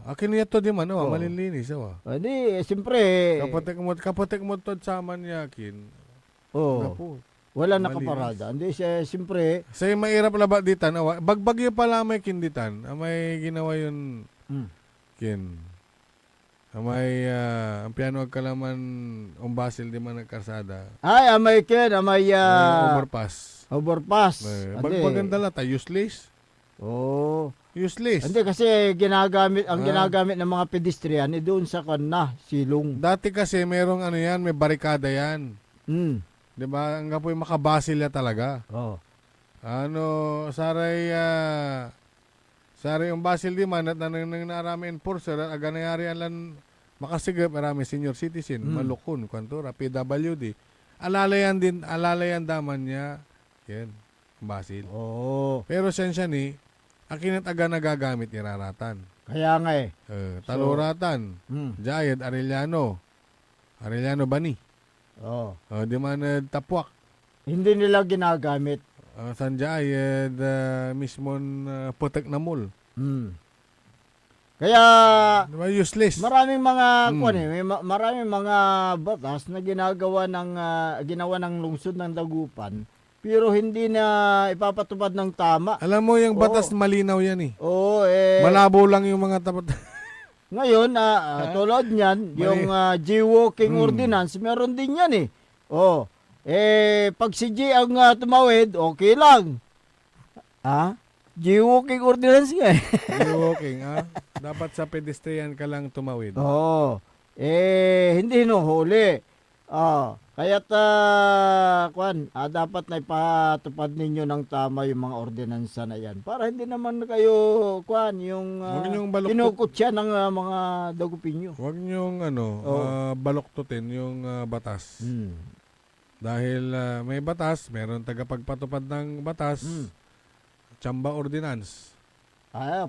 Akin niya to di man, malilinis. Hindi, siyempre... Kapotek mo to sa man yakin. Wala nakaparada. Hindi, siyempre... Sa'yo mahirap labat ditan. Bagbagyo pala may kinditan. May ginawa yun kin. May ang piano kalaman umbasil di man nagkarsada. Ay, amay kin, amay... overpass. Overpass. Bagbaganda lang, useless. Useless. Hindi kasi ginagamit ng mga pedestrian doon sa silong. Dati kasi merong may barikada yan. 'Di ba? Ang gapoy makabasil ya talaga. Saray yung basil di man at narami enforcer at aga nangyari alan makasigap marami senior citizen, malukon, kwantura, PWD. Alalayan daman niya. Yan, basil. Pero sensya ni akin at aga nagagamit ni Raratan. Kaya nga Taluratan. Jayed Arellano Bani. Di man tapwak. Hindi nila ginagamit. San Jayed mismon putek na mall. Kaya diba useless. Maraming mga maraming mga batas na ginawa ng lungsod ng Dagupan. Pero hindi na ipapatupad ng tama. Alam mo, yung batas malinaw yan eh. Malabo lang yung mga tapat. Ngayon, tulad niyan, yung jaywalking ordinance, meron din yan eh. Pag si G ang tumawid, okay lang. Jaywalking ordinance nga eh. Jaywalking, dapat sa pedestrian ka lang tumawid. Hindi huli. Kaya't dapat na ipatupad ninyo ng tama yung mga ordinansa na yan. Para hindi naman kayo yung kinukutya ng mga Dagupinyo. Huwag niyong baloktutin yung batas. Dahil may batas, meron tagapagpatupad ng batas, tsamba ordinance.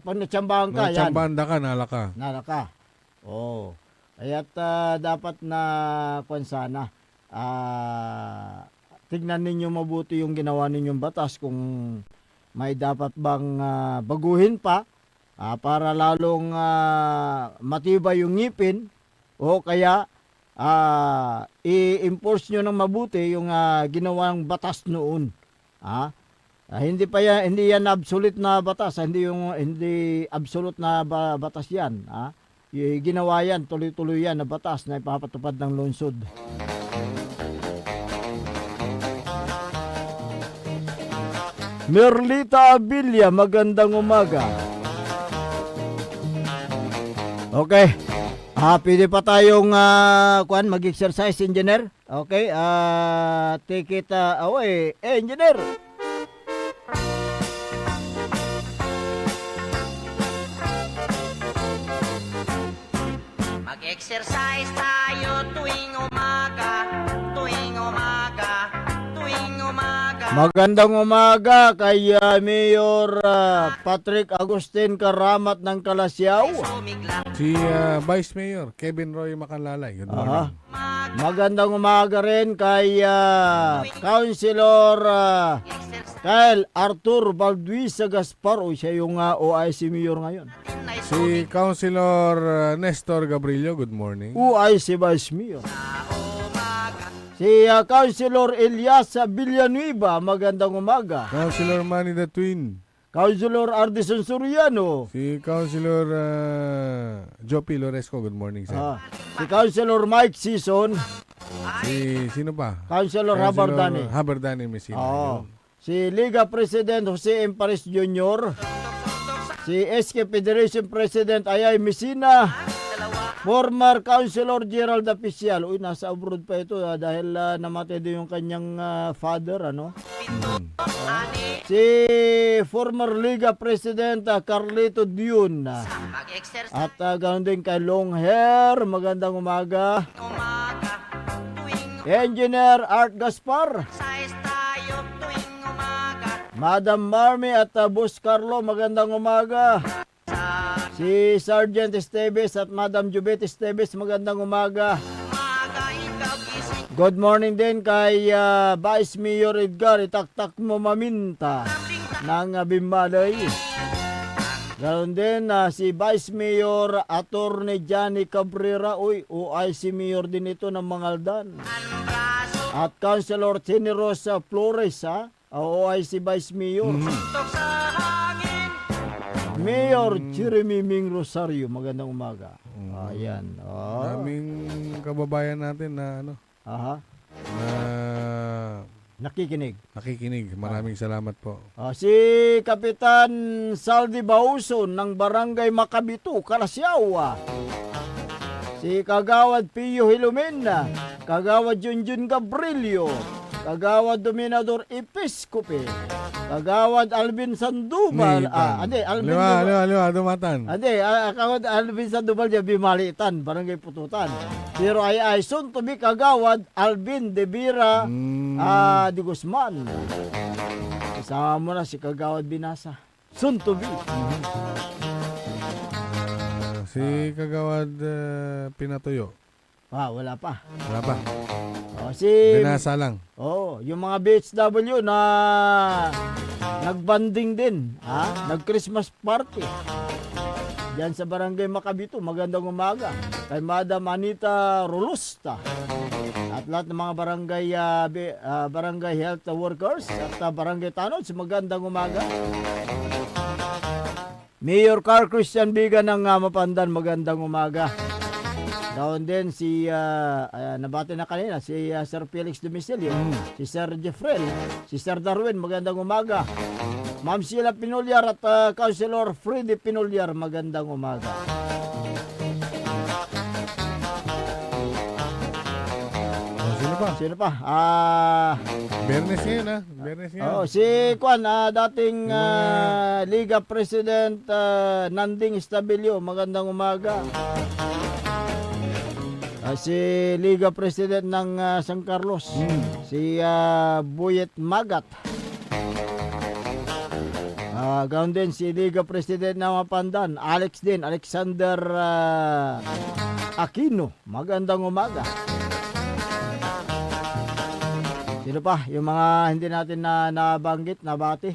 Pag natsambahan ka, yan. Tsambanda ka, nalaka. Kaya't dapat na sana. Tignan ninyo mabuti yung ginawa ninyong batas kung may dapat bang baguhin pa para lalong matibay yung ngipin o kaya i-enforce nyo ng mabuti yung ginawang batas noon. Hindi yan absolute na batas, hindi absolute na batas yan. Ginawa yan, tuloy-tuloy yan na batas na ipapatupad ng lungsod. Merlita Abilia, magandang umaga. Okay. Pwede pa tayong mag-exercise, engineer? Okay. Take it away, engineer. Mag-exercise tayo tuwing umaga. Magandang umaga kay Mayor Patrick Agustin Karamat ng Kalasyaw. Si Vice Mayor Kevin Roy Macanlalay. Good morning. Magandang umaga rin kay Councilor Kyle Arthur Balduisa Gasparo. Siya yung OIC Mayor ngayon. Si Councilor Nestor Gabrillo. Good morning. OIC Vice Mayor. Si Councilor Elias Villanueva, magandang umaga. Councilor Manny the Twin. Councilor Ardison Soriano. Si Councilor Jopi Loresco, good morning, sir. Si Councilor Mike Sison. Sino pa? Councilor Habardani. Habardani Messina. Yun. Si Liga President Jose Empares Jr. Si SK Federation President Ayay Messina. Former Councilor Gerald Apicial. Uy, nasa abroad pa ito dahil namatay din yung kanyang father, ano? Si former Liga President Carlito Dion. At ganoon din kay Long Hair. Magandang umaga. Engineer Art Gaspar. Madam Marmy at Boss Carlo, magandang umaga. Si Sergeant Esteves at Madam Jubet Esteves, magandang umaga. Good morning din kay Vice Mayor Edgar, itaktak mo maminta ng Bimbalay. Ganoon din si Vice Mayor Attorney Johnny Cabrera, OIC Mayor din ito ng Mangaldan. At Councilor Generosa Flores, OIC Vice Mayor. Mayor Jeremy Ming Rosario, magandang umaga. Ayan. Daming kababayan natin na nakikinig. Maraming salamat po. Si Kapitan Saldi Bauson ng Barangay Makabito, Kalasyaw. Si Kagawad Pio Hilumena, Kagawad Junjun Gabrilio, Kagawad Dominador Episcope, Kagawad Alvin Sandoval. Alvin Dumatan. Kagawad Alvin Sandoval diya Bimalitan, Barangay Pututan. Pero ay soon to be Kagawad Alvin De Vera de Guzman. Kasama mo na si Kagawad Binasa. Soon to be. Si Kagawad Pinatuyo. Wala pa. Binasa lang. Yung mga BHW na nagbanding din, nag-Christmas party. Diyan sa Barangay Makabito, magandang umaga. Kay Madam Anita Rolusta. At lahat ng mga barangay health workers at barangay tanods, magandang umaga. Mayor Carl Christian Biga ng Mapandan, magandang umaga. Doon din si nabati na kanina si Sir Felix Domicilio, si Sir Jeffrey, si Sir Darwin, magandang umaga. Ma'am Sheila Pinulyar at Councilor Freddy Pinulyar, magandang umaga. Sino pa? Bernes ngayon. Si Kwan, dating Liga President Nanding Estabilio, magandang umaga. Si Liga President ng San Carlos, si Buyet Magat. Ganoon din si Liga President ng Mapandan, Alexander Aquino, magandang umaga. Sino pa? Yung mga hindi natin na nabanggit, nabati.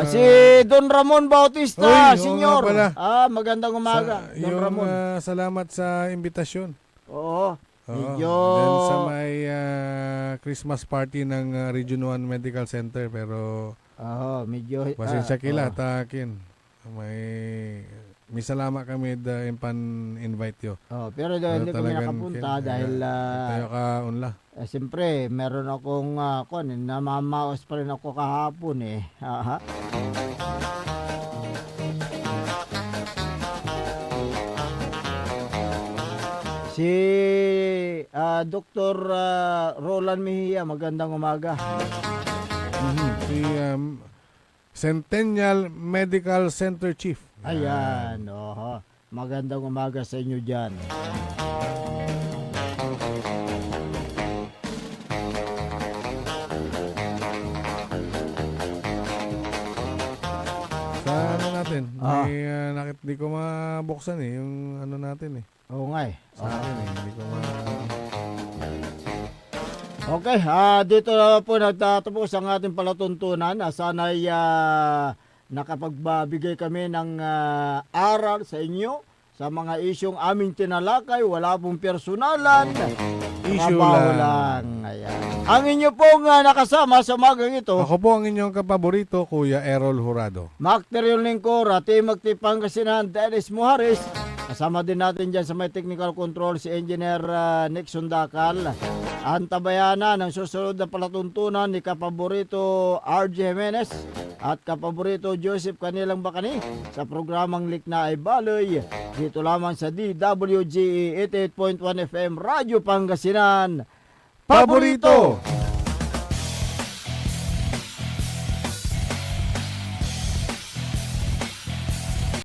Si Don Ramon Bautista, Senyor. Magandang umaga, Don Ramon. Salamat sa imbitasyon. Medyo Then sa may Christmas party ng Region 1 Medical Center, pero medyo pasensya kila takin. May salamat kami invite yo. Pero hindi kami nakapunta dahil tayo ka unla. Siyempre, meron akong namamaos pa rin ako kahapon . Si Dr. Roland Mejia, magandang umaga. Si Centennial Medical Center Chief. Ayan, magandang umaga sa inyo dyan. Sa natin, di ko mabuksan yung natin . Oo nga Sa akin hindi ko Okay, dito na po nagtatapos ang ating palatuntunan. Sana'y nakapagbabigay kami ng aral sa inyo sa mga isyong aming tinalakay. Wala pong personalan. Issue lang. Ayan. Ang inyo pong nakasama sa umagang ito, Ako po ang inyong kapaborito, Kuya Errol Jurado. Macterion Lingkor, Timog Pangasinan, Dennis Muhares. Kasama din natin dyan sa may technical control si Engineer Nixon Dakal. Ang tabayana ng susunod na palatuntunan ni kapaborito RJ Jimenez at kapaborito Joseph Kanilang Bakani sa programang Likna ay Baloy dito lamang sa DWGE 88.1 FM Radyo Pangasinan. Paborito!